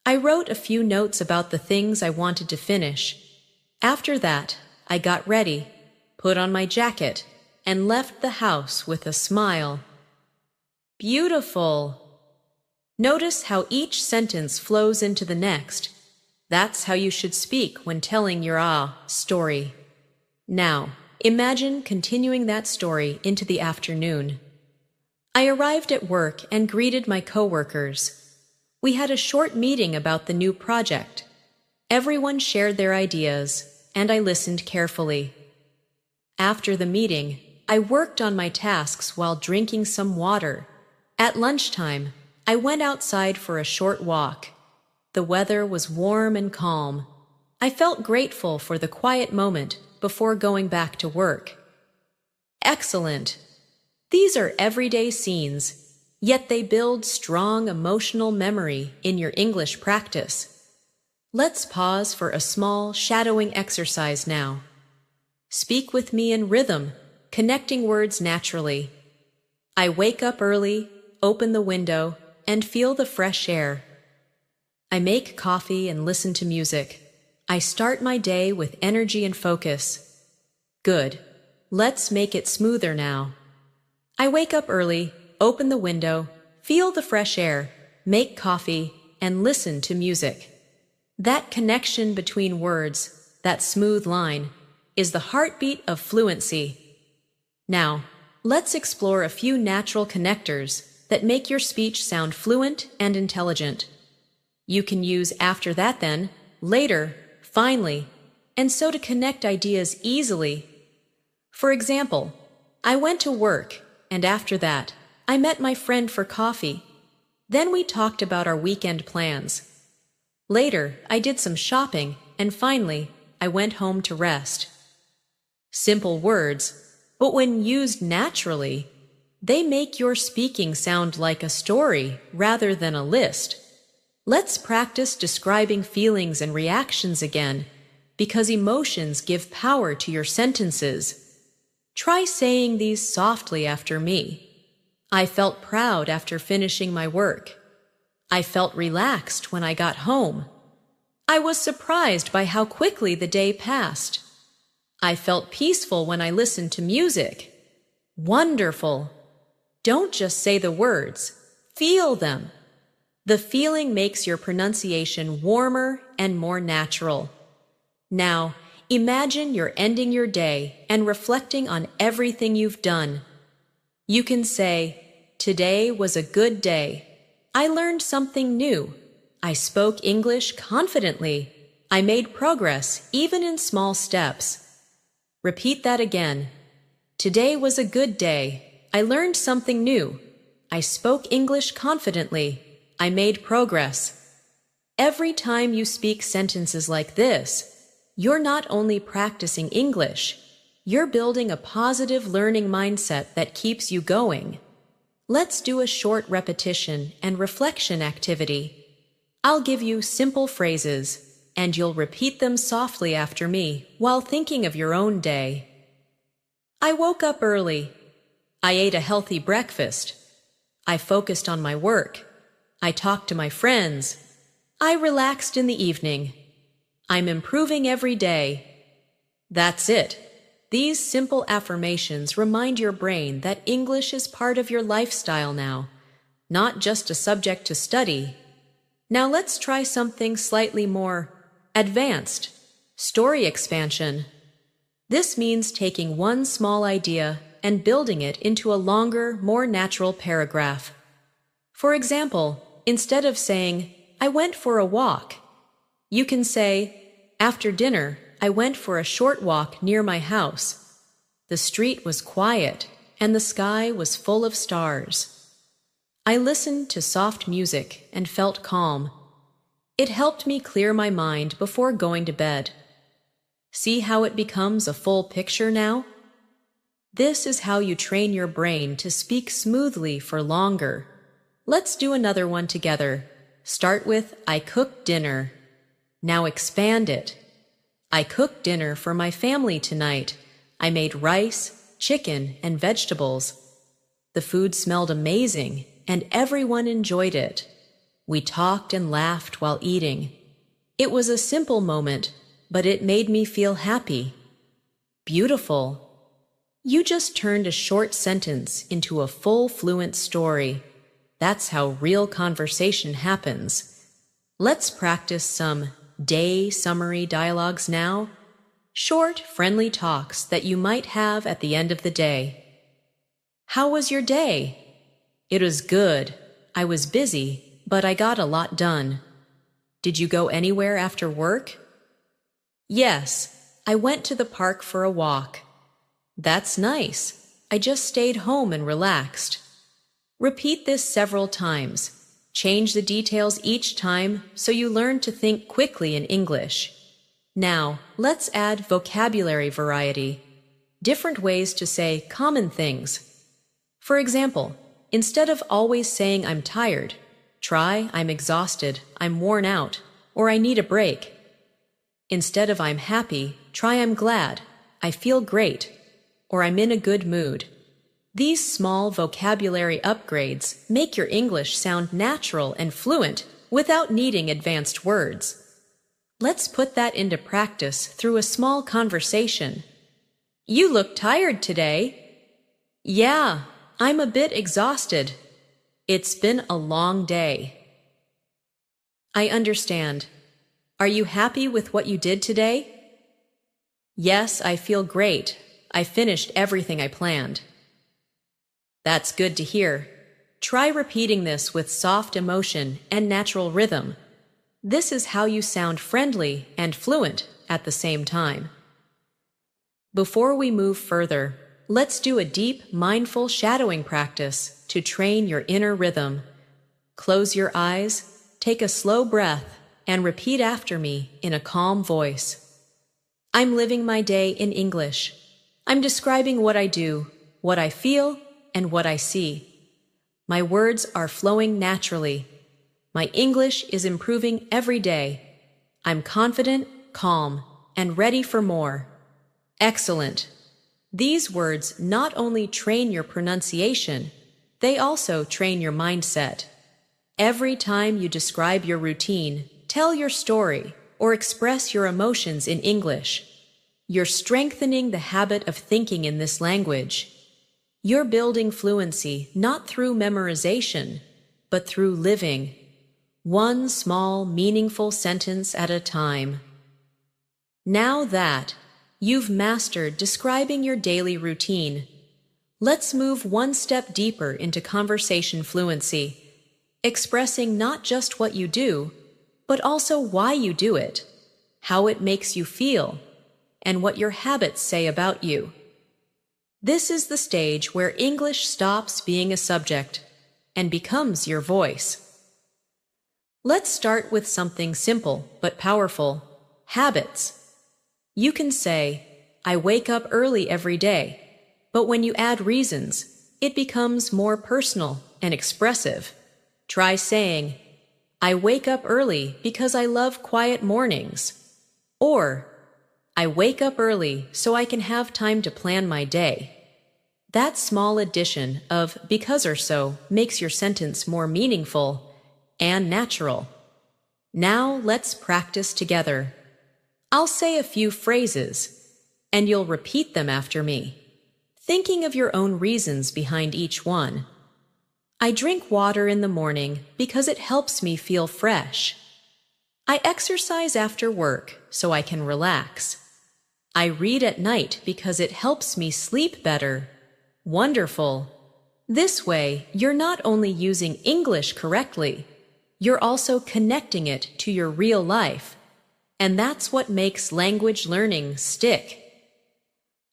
I wrote a few notes about the things I wanted to finish. After that, I got ready, put on my jacket, and left the house with a smile. Beautiful! Notice how each sentence flows into the next. That's how you should speak when telling your story. Now, imagine continuing that story into the afternoon. I arrived at work and greeted my coworkers. We had a short meeting about the new project. Everyone shared their ideas, and I listened carefully. After the meeting, I worked on my tasks while drinking some water. At lunchtime, I went outside for a short walk. The weather was warm and calm. I felt grateful for the quiet moment before going back to work. Excellent! These are everyday scenes, yet they build strong emotional memory in your English practice. Let's pause for a small shadowing exercise now. Speak with me in rhythm, connecting words naturally. I wake up early, open the window, and feel the fresh air. I make coffee and listen to music. I start my day with energy and focus. Good. Let's make it smoother now. I wake up early, open the window, feel the fresh air, make coffee, and listen to music. That connection between words, that smooth line, is the heartbeat of fluency. Now, let's explore a few natural connectors that make your speech sound fluent and intelligent. You can use after that then, later, finally, and so to connect ideas easily. For example, I went to work, and after that, I met my friend for coffee. Then we talked about our weekend plans. Later, I did some shopping, and finally, I went home to rest. Simple words, but when used naturally, they make your speaking sound like a story rather than a list. Let's practice describing feelings and reactions again, because emotions give power to your sentences. Try saying these softly after me. I felt proud after finishing my work. I felt relaxed when I got home. I was surprised by how quickly the day passed. I felt peaceful when I listened to music. Wonderful! Don't just say the words, feel them. The feeling makes your pronunciation warmer and more natural. Now, imagine you're ending your day and reflecting on everything you've done. You can say, "Today was a good day. I learned something new. I spoke English confidently. I made progress even in small steps." Repeat that again. Today was a good day. I learned something new. I spoke English confidently. I made progress. Every time you speak sentences like this, you're not only practicing English, you're building a positive learning mindset that keeps you going. Let's do a short repetition and reflection activity. I'll give you simple phrases, and you'll repeat them softly after me while thinking of your own day. I woke up early. I ate a healthy breakfast. I focused on my work. I talked to my friends. I relaxed in the evening. I'm improving every day. That's it. These simple affirmations remind your brain that English is part of your lifestyle now, not just a subject to study. Now let's try something slightly more advanced. Story expansion. This means taking one small idea and building it into a longer, more natural paragraph. For example, instead of saying, "I went for a walk," you can say, "After dinner, I went for a short walk near my house. The street was quiet, and the sky was full of stars. I listened to soft music and felt calm. It helped me clear my mind before going to bed." See how it becomes a full picture now? This is how you train your brain to speak smoothly for longer. Let's do another one together. Start with, "I cooked dinner." Now expand it. "I cooked dinner for my family tonight. I made rice, chicken, and vegetables. The food smelled amazing, and everyone enjoyed it. We talked and laughed while eating. It was a simple moment, but it made me feel happy." Beautiful. You just turned a short sentence into a full fluent story. That's how real conversation happens. Let's practice some day summary dialogues now. Short, friendly talks that you might have at the end of the day. "How was your day?" "It was good. I was busy, but I got a lot done." "Did you go anywhere after work?" "Yes, I went to the park for a walk." "That's nice. I just stayed home and relaxed." Repeat this several times. Change the details each time so you learn to think quickly in English. Now, let's add vocabulary variety. Different ways to say common things. For example, instead of always saying "I'm tired," try "I'm exhausted," "I'm worn out," or "I need a break." Instead of "I'm happy," try "I'm glad," "I feel great," or "I'm in a good mood." These small vocabulary upgrades make your English sound natural and fluent without needing advanced words. Let's put that into practice through a small conversation. "You look tired today." "Yeah, I'm a bit exhausted. It's been a long day." "I understand. Are you happy with what you did today?" "Yes, I feel great. I finished everything I planned." That's good to hear. Try repeating this with soft emotion and natural rhythm. This is how you sound friendly and fluent at the same time. Before we move further, let's do a deep, mindful shadowing practice to train your inner rhythm. Close your eyes, take a slow breath, and repeat after me in a calm voice. "I'm living my day in English. I'm describing what I do, what I feel, and what I see. My words are flowing naturally. My English is improving every day. I'm confident, calm, and ready for more." Excellent. These words not only train your pronunciation, They also train your mindset. Every time you describe your routine, tell your story, or express your emotions in English, you're strengthening the habit of thinking in this language. You're building fluency not through memorization, but through living, one small, meaningful sentence at a time. Now that you've mastered describing your daily routine, let's move one step deeper into conversation fluency, expressing not just what you do, but also why you do it, how it makes you feel, and what your habits say about you. This is the stage where English stops being a subject and becomes your voice. Let's start with something simple but powerful: habits. You can say, I wake up early every day, but when you add reasons, it becomes more personal and expressive. Try saying, I wake up early because I love quiet mornings. Or, I wake up early so I can have time to plan my day. That small addition of because or so makes your sentence more meaningful and natural. Now let's practice together. I'll say a few phrases, and you'll repeat them after me, thinking of your own reasons behind each one. I drink water in the morning because it helps me feel fresh. I exercise after work so I can relax. I read at night because it helps me sleep better. Wonderful! This way, you're not only using English correctly, you're also connecting it to your real life. And that's what makes language learning stick.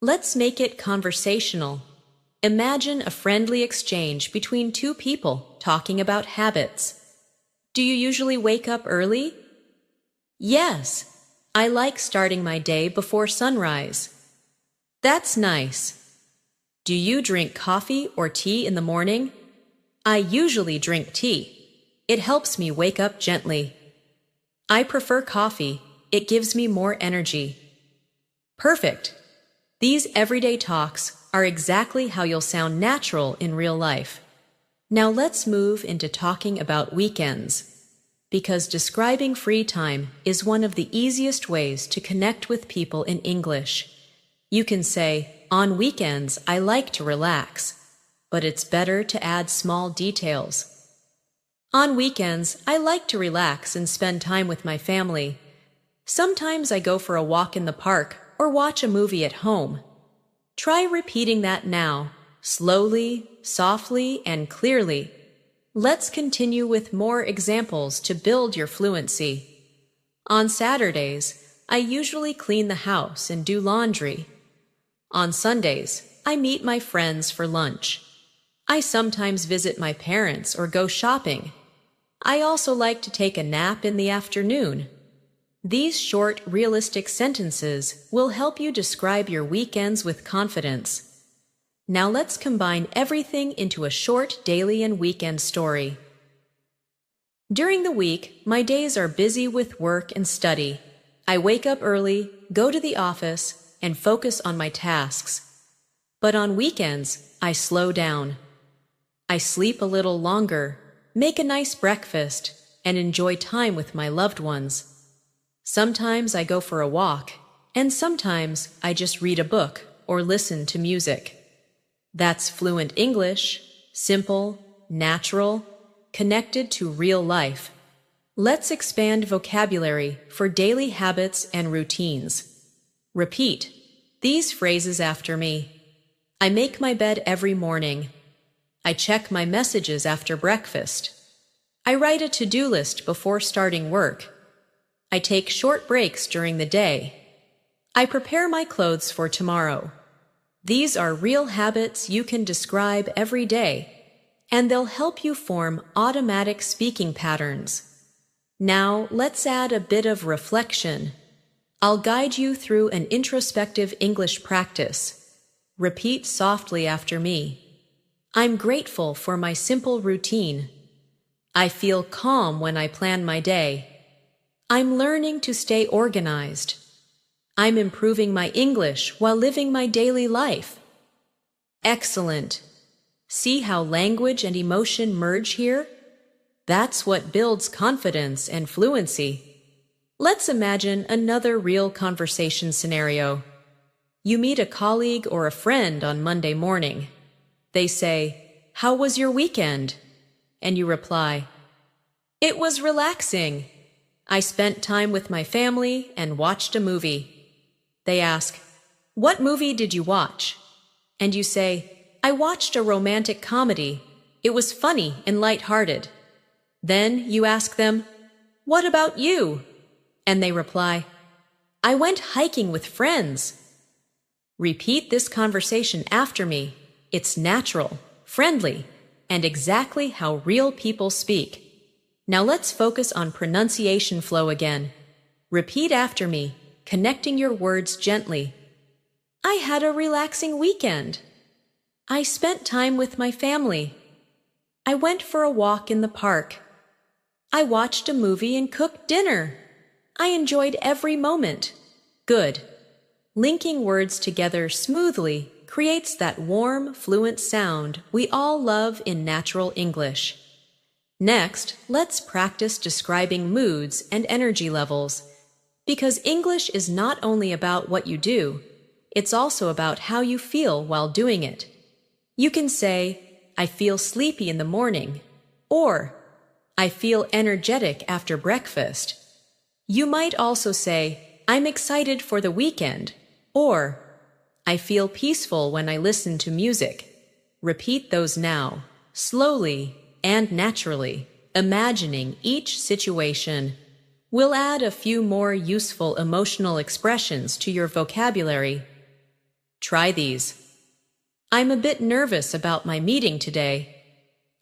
Let's make it conversational. Imagine a friendly exchange between two people talking about habits. Do you usually wake up early? Yes, I like starting my day before sunrise. That's nice. Do you drink coffee or tea in the morning? I usually drink tea. It helps me wake up gently. I prefer coffee. It gives me more energy. Perfect. These everyday talks are exactly how you'll sound natural in real life. Now let's move into talking about weekends, because describing free time is one of the easiest ways to connect with people in English. You can say, on weekends, I like to relax, but it's better to add small details. On weekends, I like to relax and spend time with my family. Sometimes I go for a walk in the park or watch a movie at home. Try repeating that now, slowly, softly, and clearly. Let's continue with more examples to build your fluency. On Saturdays, I usually clean the house and do laundry. On Sundays, I meet my friends for lunch. I sometimes visit my parents or go shopping. I also like to take a nap in the afternoon. These short, realistic sentences will help you describe your weekends with confidence. Now let's combine everything into a short daily and weekend story. During the week, my days are busy with work and study. I wake up early, go to the office, and focus on my tasks. But on weekends, I slow down. I sleep a little longer, make a nice breakfast, and enjoy time with my loved ones. Sometimes I go for a walk, and sometimes I just read a book or listen to music. That's fluent English, simple, natural, connected to real life. Let's expand vocabulary for daily habits and routines. Repeat these phrases after me. I make my bed every morning. I check my messages after breakfast. I write a to-do list before starting work. I take short breaks during the day. I prepare my clothes for tomorrow. These are real habits you can describe every day, and they'll help you form automatic speaking patterns. Now, let's add a bit of reflection. I'll guide you through an introspective English practice. Repeat softly after me. I'm grateful for my simple routine. I feel calm when I plan my day. I'm learning to stay organized. I'm improving my English while living my daily life. Excellent. See how language and emotion merge here? That's what builds confidence and fluency. Let's imagine another real conversation scenario. You meet a colleague or a friend on Monday morning. They say, "How was your weekend?" And you reply, "It was relaxing. I spent time with my family and watched a movie." They ask, "What movie did you watch?" And you say, "I watched a romantic comedy. It was funny and lighthearted." Then you ask them, "What about you?" And they reply, "I went hiking with friends." Repeat this conversation after me. It's natural, friendly, and exactly how real people speak. Now let's focus on pronunciation flow again. Repeat after me, connecting your words gently. I had a relaxing weekend. I spent time with my family. I went for a walk in the park. I watched a movie and cooked dinner. I enjoyed every moment. Good. Linking words together smoothly creates that warm, fluent sound we all love in natural English. Next, let's practice describing moods and energy levels. Because English is not only about what you do, it's also about how you feel while doing it. You can say, "I feel sleepy in the morning," or "I feel energetic after breakfast." You might also say, "I'm excited for the weekend," or "I feel peaceful when I listen to music." Repeat those now, slowly and naturally, imagining each situation. We'll add a few more useful emotional expressions to your vocabulary. Try these. I'm a bit nervous about my meeting today.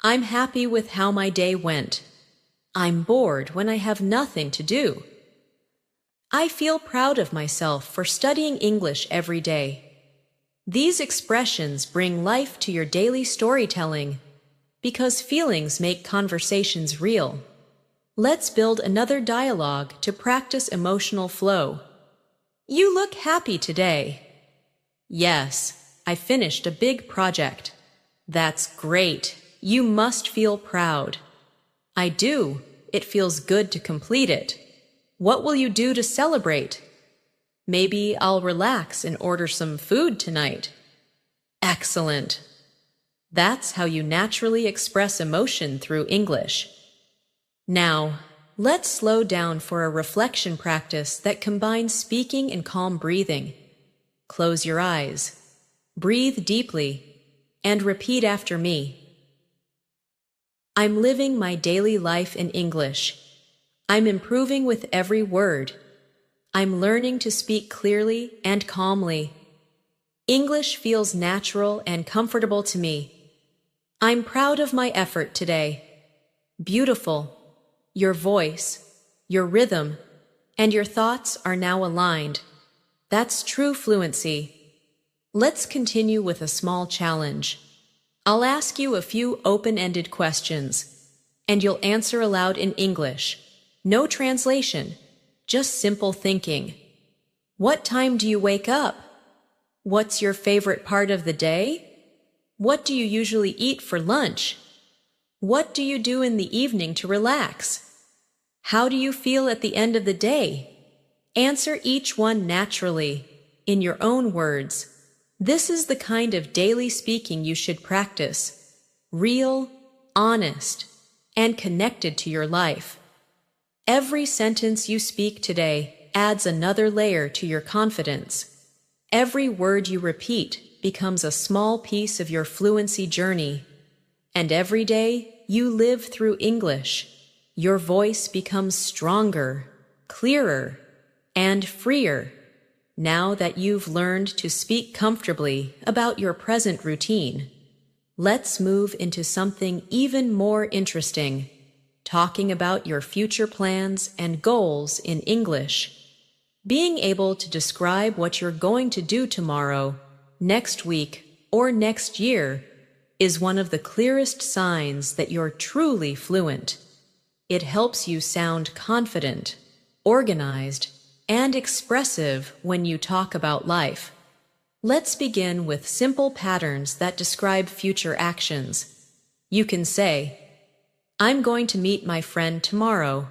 I'm happy with how my day went. I'm bored when I have nothing to do. I feel proud of myself for studying English every day. These expressions bring life to your daily storytelling because feelings make conversations real. Let's build another dialogue to practice emotional flow. You look happy today. Yes, I finished a big project. That's great. You must feel proud. I do. It feels good to complete it. What will you do to celebrate? Maybe I'll relax and order some food tonight. Excellent. That's how you naturally express emotion through English. Now, let's slow down for a reflection practice that combines speaking and calm breathing. Close your eyes, breathe deeply, and repeat after me. I'm living my daily life in English. I'm improving with every word. I'm learning to speak clearly and calmly. English feels natural and comfortable to me. I'm proud of my effort today. Beautiful. Your voice, your rhythm, and your thoughts are now aligned. That's true fluency. Let's continue with a small challenge. I'll ask you a few open-ended questions, and you'll answer aloud in English. No translation, just simple thinking. What time do you wake up? What's your favorite part of the day? What do you usually eat for lunch? What do you do in the evening to relax? How do you feel at the end of the day? Answer each one naturally, in your own words. This is the kind of daily speaking you should practice. Real, honest, and connected to your life. Every sentence you speak today adds another layer to your confidence. Every word you repeat becomes a small piece of your fluency journey. And every day you live through English, your voice becomes stronger, clearer, and freer. Now that you've learned to speak comfortably about your present routine, let's move into something even more interesting, talking about your future plans and goals in English. Being able to describe what you're going to do tomorrow, next week, or next year is one of the clearest signs that you're truly fluent. It helps you sound confident, organized, and expressive when you talk about life. Let's begin with simple patterns that describe future actions. You can say, I'm going to meet my friend tomorrow,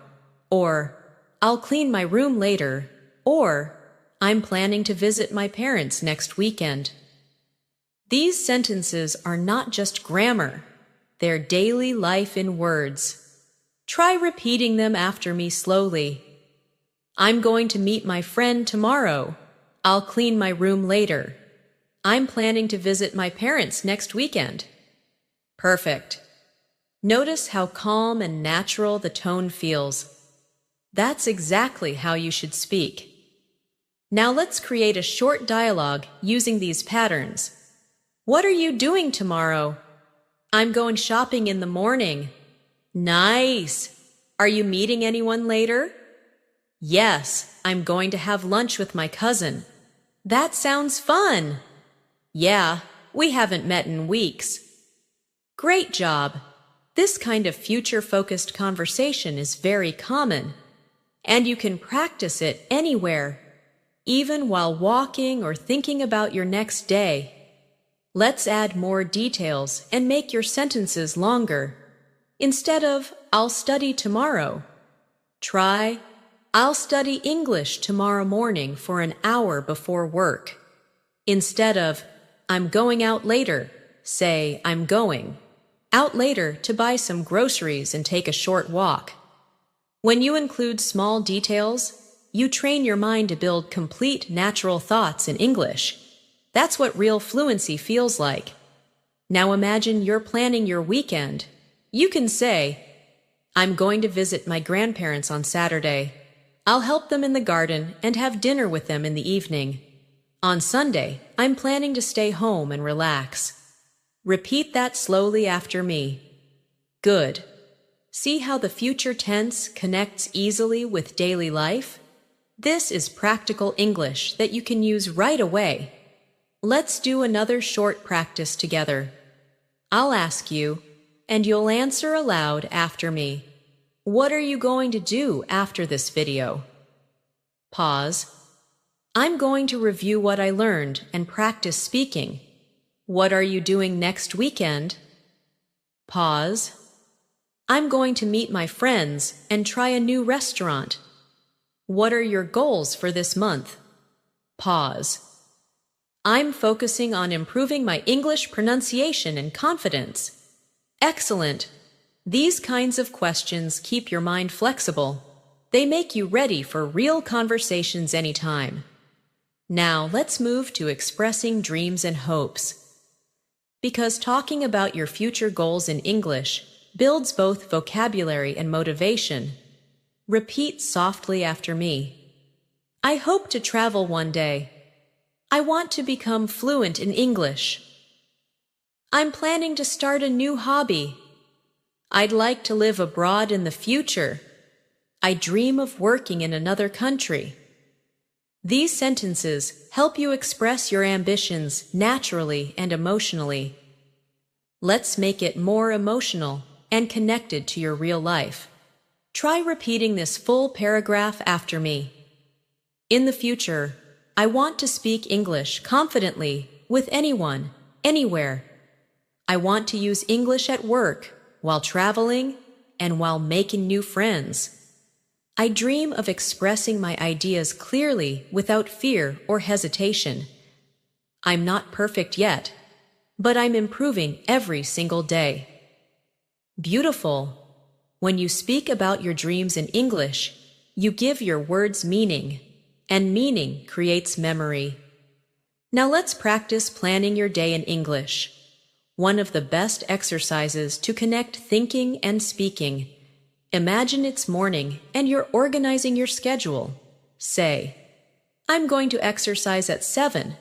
or I'll clean my room later, or I'm planning to visit my parents next weekend. These sentences are not just grammar, they're daily life in words. Try repeating them after me slowly. I'm going to meet my friend tomorrow. I'll clean my room later. I'm planning to visit my parents next weekend. Perfect. Notice how calm and natural the tone feels. That's exactly how you should speak. Now let's create a short dialogue using these patterns. What are you doing tomorrow? I'm going shopping in the morning. Nice. Are you meeting anyone later? Yes, I'm going to have lunch with my cousin. That sounds fun. Yeah, we haven't met in weeks. Great job. This kind of future-focused conversation is very common, and you can practice it anywhere, even while walking or thinking about your next day. Let's add more details and make your sentences longer. Instead of, I'll study tomorrow, try, I'll study English tomorrow morning for an hour before work. Instead of, I'm going out later, say, I'm going out later to buy some groceries and take a short walk. When you include small details, you train your mind to build complete natural thoughts in English. That's what real fluency feels like. Now imagine you're planning your weekend. You can say, I'm going to visit my grandparents on Saturday. I'll help them in the garden and have dinner with them in the evening. On Sunday, I'm planning to stay home and relax. Repeat that slowly after me. Good. See how the future tense connects easily with daily life? This is practical English that you can use right away. Let's do another short practice together. I'll ask you, and you'll answer aloud after me. What are you going to do after this video? Pause. I'm going to review what I learned and practice speaking. What are you doing next weekend? Pause. I'm going to meet my friends and try a new restaurant. What are your goals for this month? Pause. I'm focusing on improving my English pronunciation and confidence. Excellent. These kinds of questions keep your mind flexible. They make you ready for real conversations anytime. Now let's move to expressing dreams and hopes. Because talking about your future goals in English builds both vocabulary and motivation. Repeat softly after me. I hope to travel one day. I want to become fluent in English. I'm planning to start a new hobby. I'd like to live abroad in the future. I dream of working in another country. These sentences help you express your ambitions naturally and emotionally. Let's make it more emotional and connected to your real life. Try repeating this full paragraph after me. In the future, I want to speak English confidently with anyone, anywhere. I want to use English at work, while traveling, and while making new friends. I dream of expressing my ideas clearly without fear or hesitation. I'm not perfect yet, but I'm improving every single day. Beautiful. When you speak about your dreams in English, you give your words meaning, and meaning creates memory. Now let's practice planning your day in English. One of the best exercises to connect thinking and speaking. Imagine it's morning and you're organizing your schedule. Say, I'm going to exercise at 7,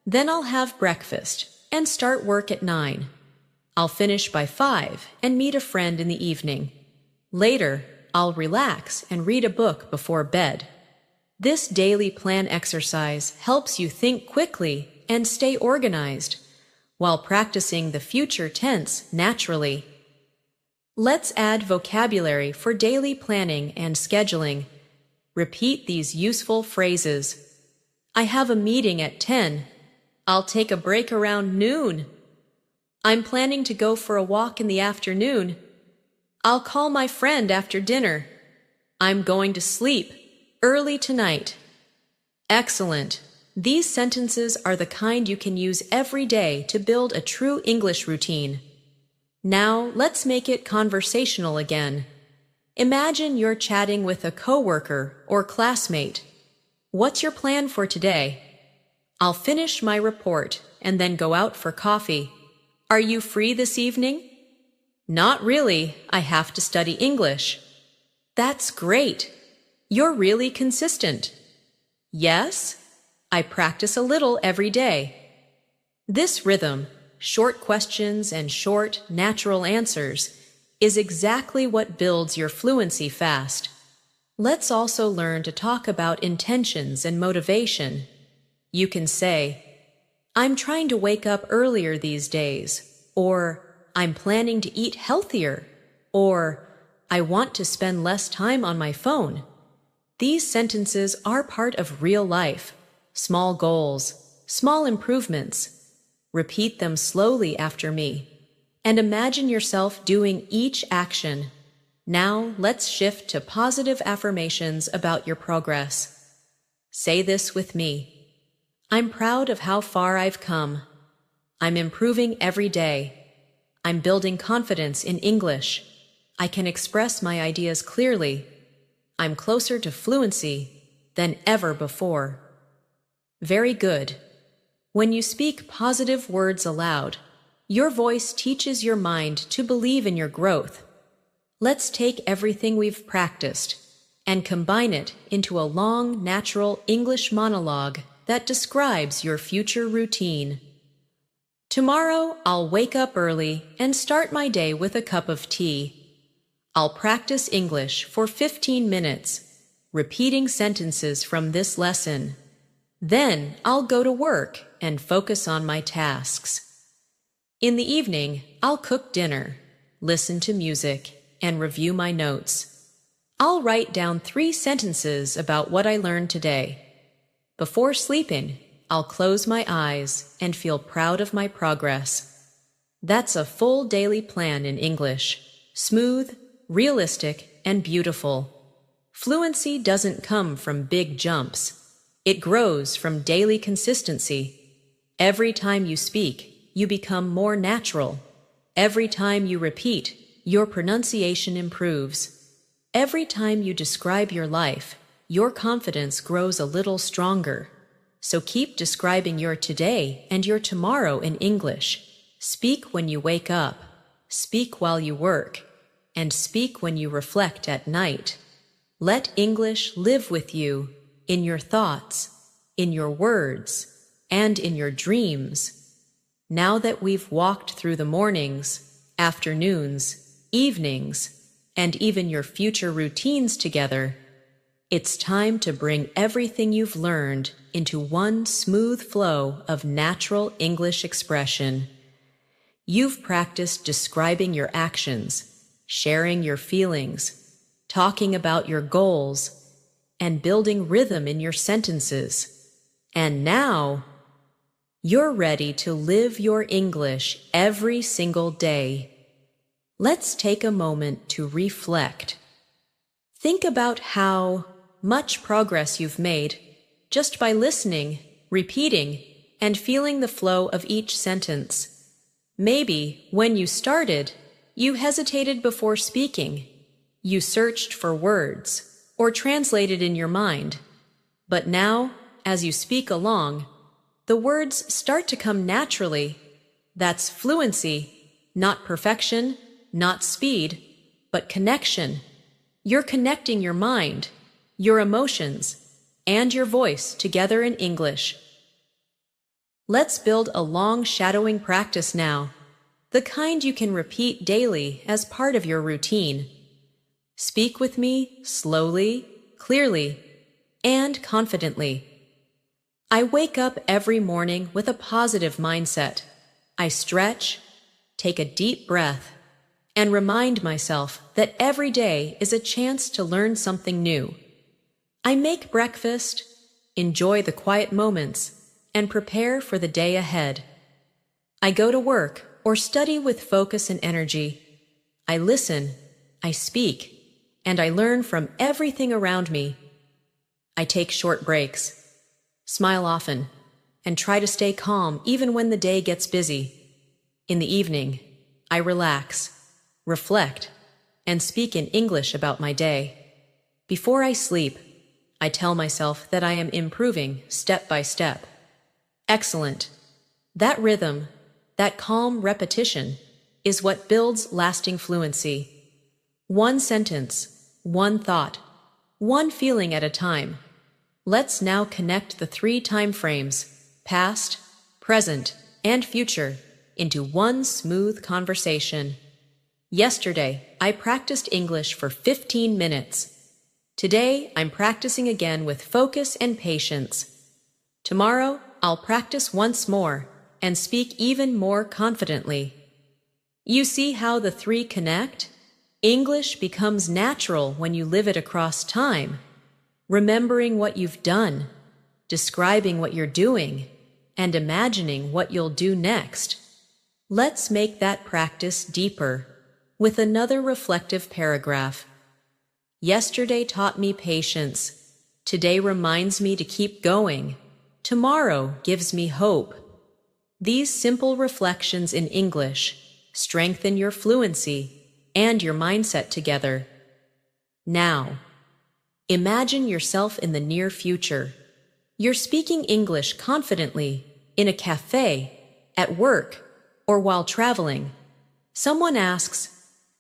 then I'll have breakfast and start work at 9. I'll finish by 5 and meet a friend in the evening. Later, I'll relax and read a book before bed. This daily plan exercise helps you think quickly and stay organized, while practicing the future tense naturally. Let's add vocabulary for daily planning and scheduling. Repeat these useful phrases. I have a meeting at 10. I'll take a break around noon. I'm planning to go for a walk in the afternoon. I'll call my friend after dinner. I'm going to sleep early tonight. Excellent. These sentences are the kind you can use every day to build a true English routine. Now, let's make it conversational again. Imagine you're chatting with a coworker or classmate. What's your plan for today? I'll finish my report and then go out for coffee. Are you free this evening? Not really. I have to study English. That's great. You're really consistent. Yes? I practice a little every day. This rhythm, short questions and short, natural answers, is exactly what builds your fluency fast. Let's also learn to talk about intentions and motivation. You can say, I'm trying to wake up earlier these days, or I'm planning to eat healthier, or I want to spend less time on my phone. These sentences are part of real life. Small goals, small improvements. Repeat them slowly after me, and imagine yourself doing each action. Now let's shift to positive affirmations about your progress. Say this with me. I'm proud of how far I've come. I'm improving every day. I'm building confidence in English. I can express my ideas clearly. I'm closer to fluency than ever before. Very good. When you speak positive words aloud, your voice teaches your mind to believe in your growth. Let's take everything we've practiced and combine it into a long, natural English monologue that describes your future routine. Tomorrow, I'll wake up early and start my day with a cup of tea. I'll practice English for 15 minutes, repeating sentences from this lesson. Then I'll go to work and focus on my tasks. In the evening, I'll cook dinner, listen to music, and review my notes. I'll write down 3 sentences about what I learned today. Before sleeping, I'll close my eyes and feel proud of my progress. That's a full daily plan in English. Smooth, realistic, and beautiful. Fluency doesn't come from big jumps. It grows from daily consistency. Every time you speak, you become more natural. Every time you repeat, your pronunciation improves. Every time you describe your life, your confidence grows a little stronger. So keep describing your today and your tomorrow in English. Speak when you wake up, speak while you work, and speak when you reflect at night. Let English live with you in your thoughts, in your words, and in your dreams. Now that we've walked through the mornings, afternoons, evenings, and even your future routines together, it's time to bring everything you've learned into one smooth flow of natural English expression. You've practiced describing your actions, sharing your feelings, talking about your goals, and building rhythm in your sentences. And now, you're ready to live your English every single day. Let's take a moment to reflect. Think about how much progress you've made just by listening, repeating, and feeling the flow of each sentence. Maybe, when you started, you hesitated before speaking. You searched for words, or translated in your mind. But now, as you speak along, the words start to come naturally. That's fluency, not perfection, not speed, but connection. You're connecting your mind, your emotions, and your voice together in English. Let's build a long shadowing practice now, the kind you can repeat daily as part of your routine. Speak with me slowly, clearly, and confidently. I wake up every morning with a positive mindset. I stretch, take a deep breath, and remind myself that every day is a chance to learn something new. I make breakfast, enjoy the quiet moments, and prepare for the day ahead. I go to work or study with focus and energy. I listen, I speak, and I learn from everything around me. I take short breaks, smile often, and try to stay calm even when the day gets busy. In the evening, I relax, reflect, and speak in English about my day. Before I sleep, I tell myself that I am improving step by step. Excellent. That rhythm, that calm repetition, is what builds lasting fluency. One sentence, one thought, one feeling at a time. Let's now connect the 3 time frames, past, present, and future, into one smooth conversation. Yesterday, I practiced English for 15 minutes. Today, I'm practicing again with focus and patience. Tomorrow, I'll practice once more and speak even more confidently. You see how the 3 connect? English becomes natural when you live it across time, remembering what you've done, describing what you're doing, and imagining what you'll do next. Let's make that practice deeper with another reflective paragraph. Yesterday taught me patience. Today reminds me to keep going. Tomorrow gives me hope. These simple reflections in English strengthen your fluency and your mindset together. Now, imagine yourself in the near future. You're speaking English confidently in a cafe, at work, or while traveling. Someone asks,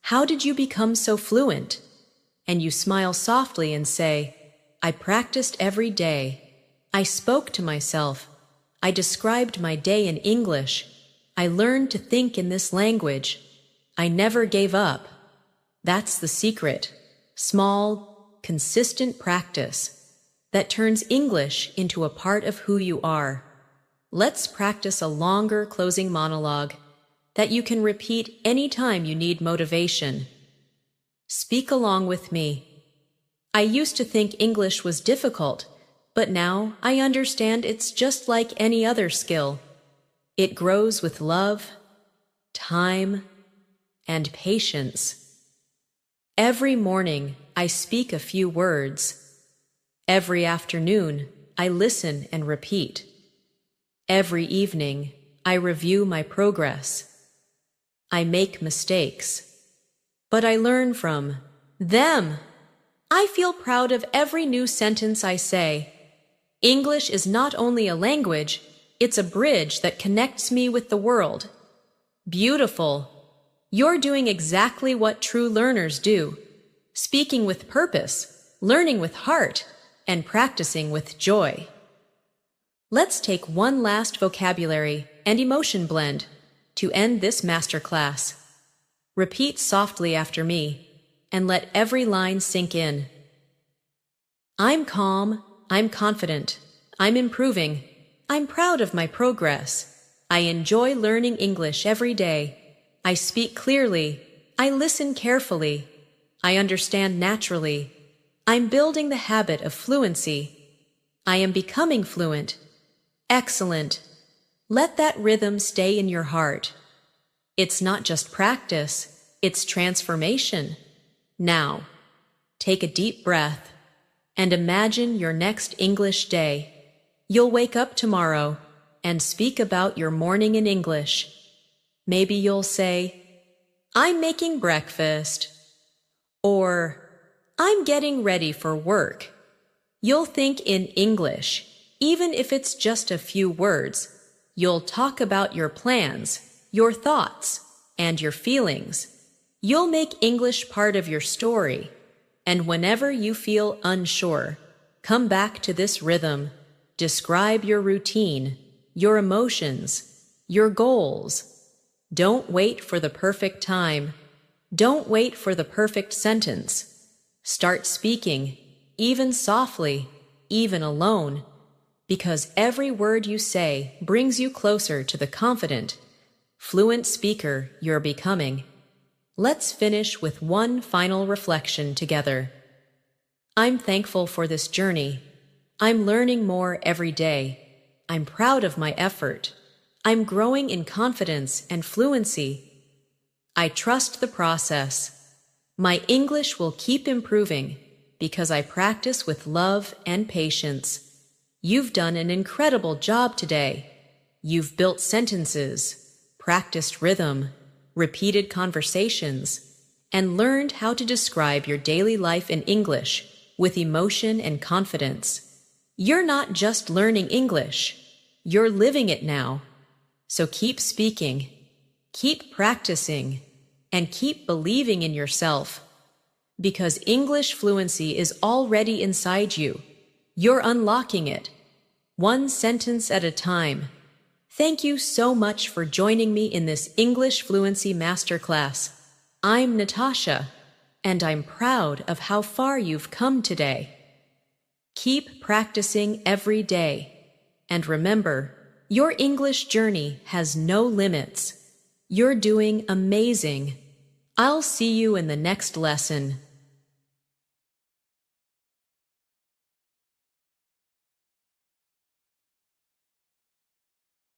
"How did you become so fluent?" And you smile softly and say, "I practiced every day. I spoke to myself. I described my day in English. I learned to think in this language. I never gave up." That's the secret. Small, consistent practice that turns English into a part of who you are. Let's practice a longer closing monologue that you can repeat anytime you need motivation. Speak along with me. I used to think English was difficult, but now I understand it's just like any other skill. It grows with love, time, and patience. Every morning, I speak a few words. Every afternoon, I listen and repeat. Every evening, I review my progress. I make mistakes, but I learn from them. I feel proud of every new sentence I say. English is not only a language, it's a bridge that connects me with the world. Beautiful. You're doing exactly what true learners do, speaking with purpose, learning with heart, and practicing with joy. Let's take one last vocabulary and emotion blend to end this masterclass. Repeat softly after me and let every line sink in. I'm calm, I'm confident, I'm improving, I'm proud of my progress. I enjoy learning English every day. I speak clearly. I listen carefully. I understand naturally. I'm building the habit of fluency. I am becoming fluent. Excellent. Let that rhythm stay in your heart. It's not just practice, it's transformation. Now, take a deep breath and imagine your next English day. You'll wake up tomorrow and speak about your morning in English. Maybe you'll say, "I'm making breakfast," or "I'm getting ready for work." You'll think in English, even if it's just a few words. You'll talk about your plans, your thoughts, and your feelings. You'll make English part of your story. And whenever you feel unsure, come back to this rhythm. Describe your routine, your emotions, your goals. Don't wait for the perfect time. Don't wait for the perfect sentence. Start speaking, even softly, even alone, because every word you say brings you closer to the confident, fluent speaker you're becoming. Let's finish with one final reflection together. I'm thankful for this journey. I'm learning more every day. I'm proud of my effort. I'm growing in confidence and fluency. I trust the process. My English will keep improving because I practice with love and patience. You've done an incredible job today. You've built sentences, practiced rhythm, repeated conversations, and learned how to describe your daily life in English with emotion and confidence. You're not just learning English, you're living it now. So keep speaking, keep practicing, and keep believing in yourself. Because English fluency is already inside you. You're unlocking it, one sentence at a time. Thank you so much for joining me in this English fluency masterclass. I'm Natasha, and I'm proud of how far you've come today. Keep practicing every day. And remember, your English journey has no limits. You're doing amazing. I'll see you in the next lesson.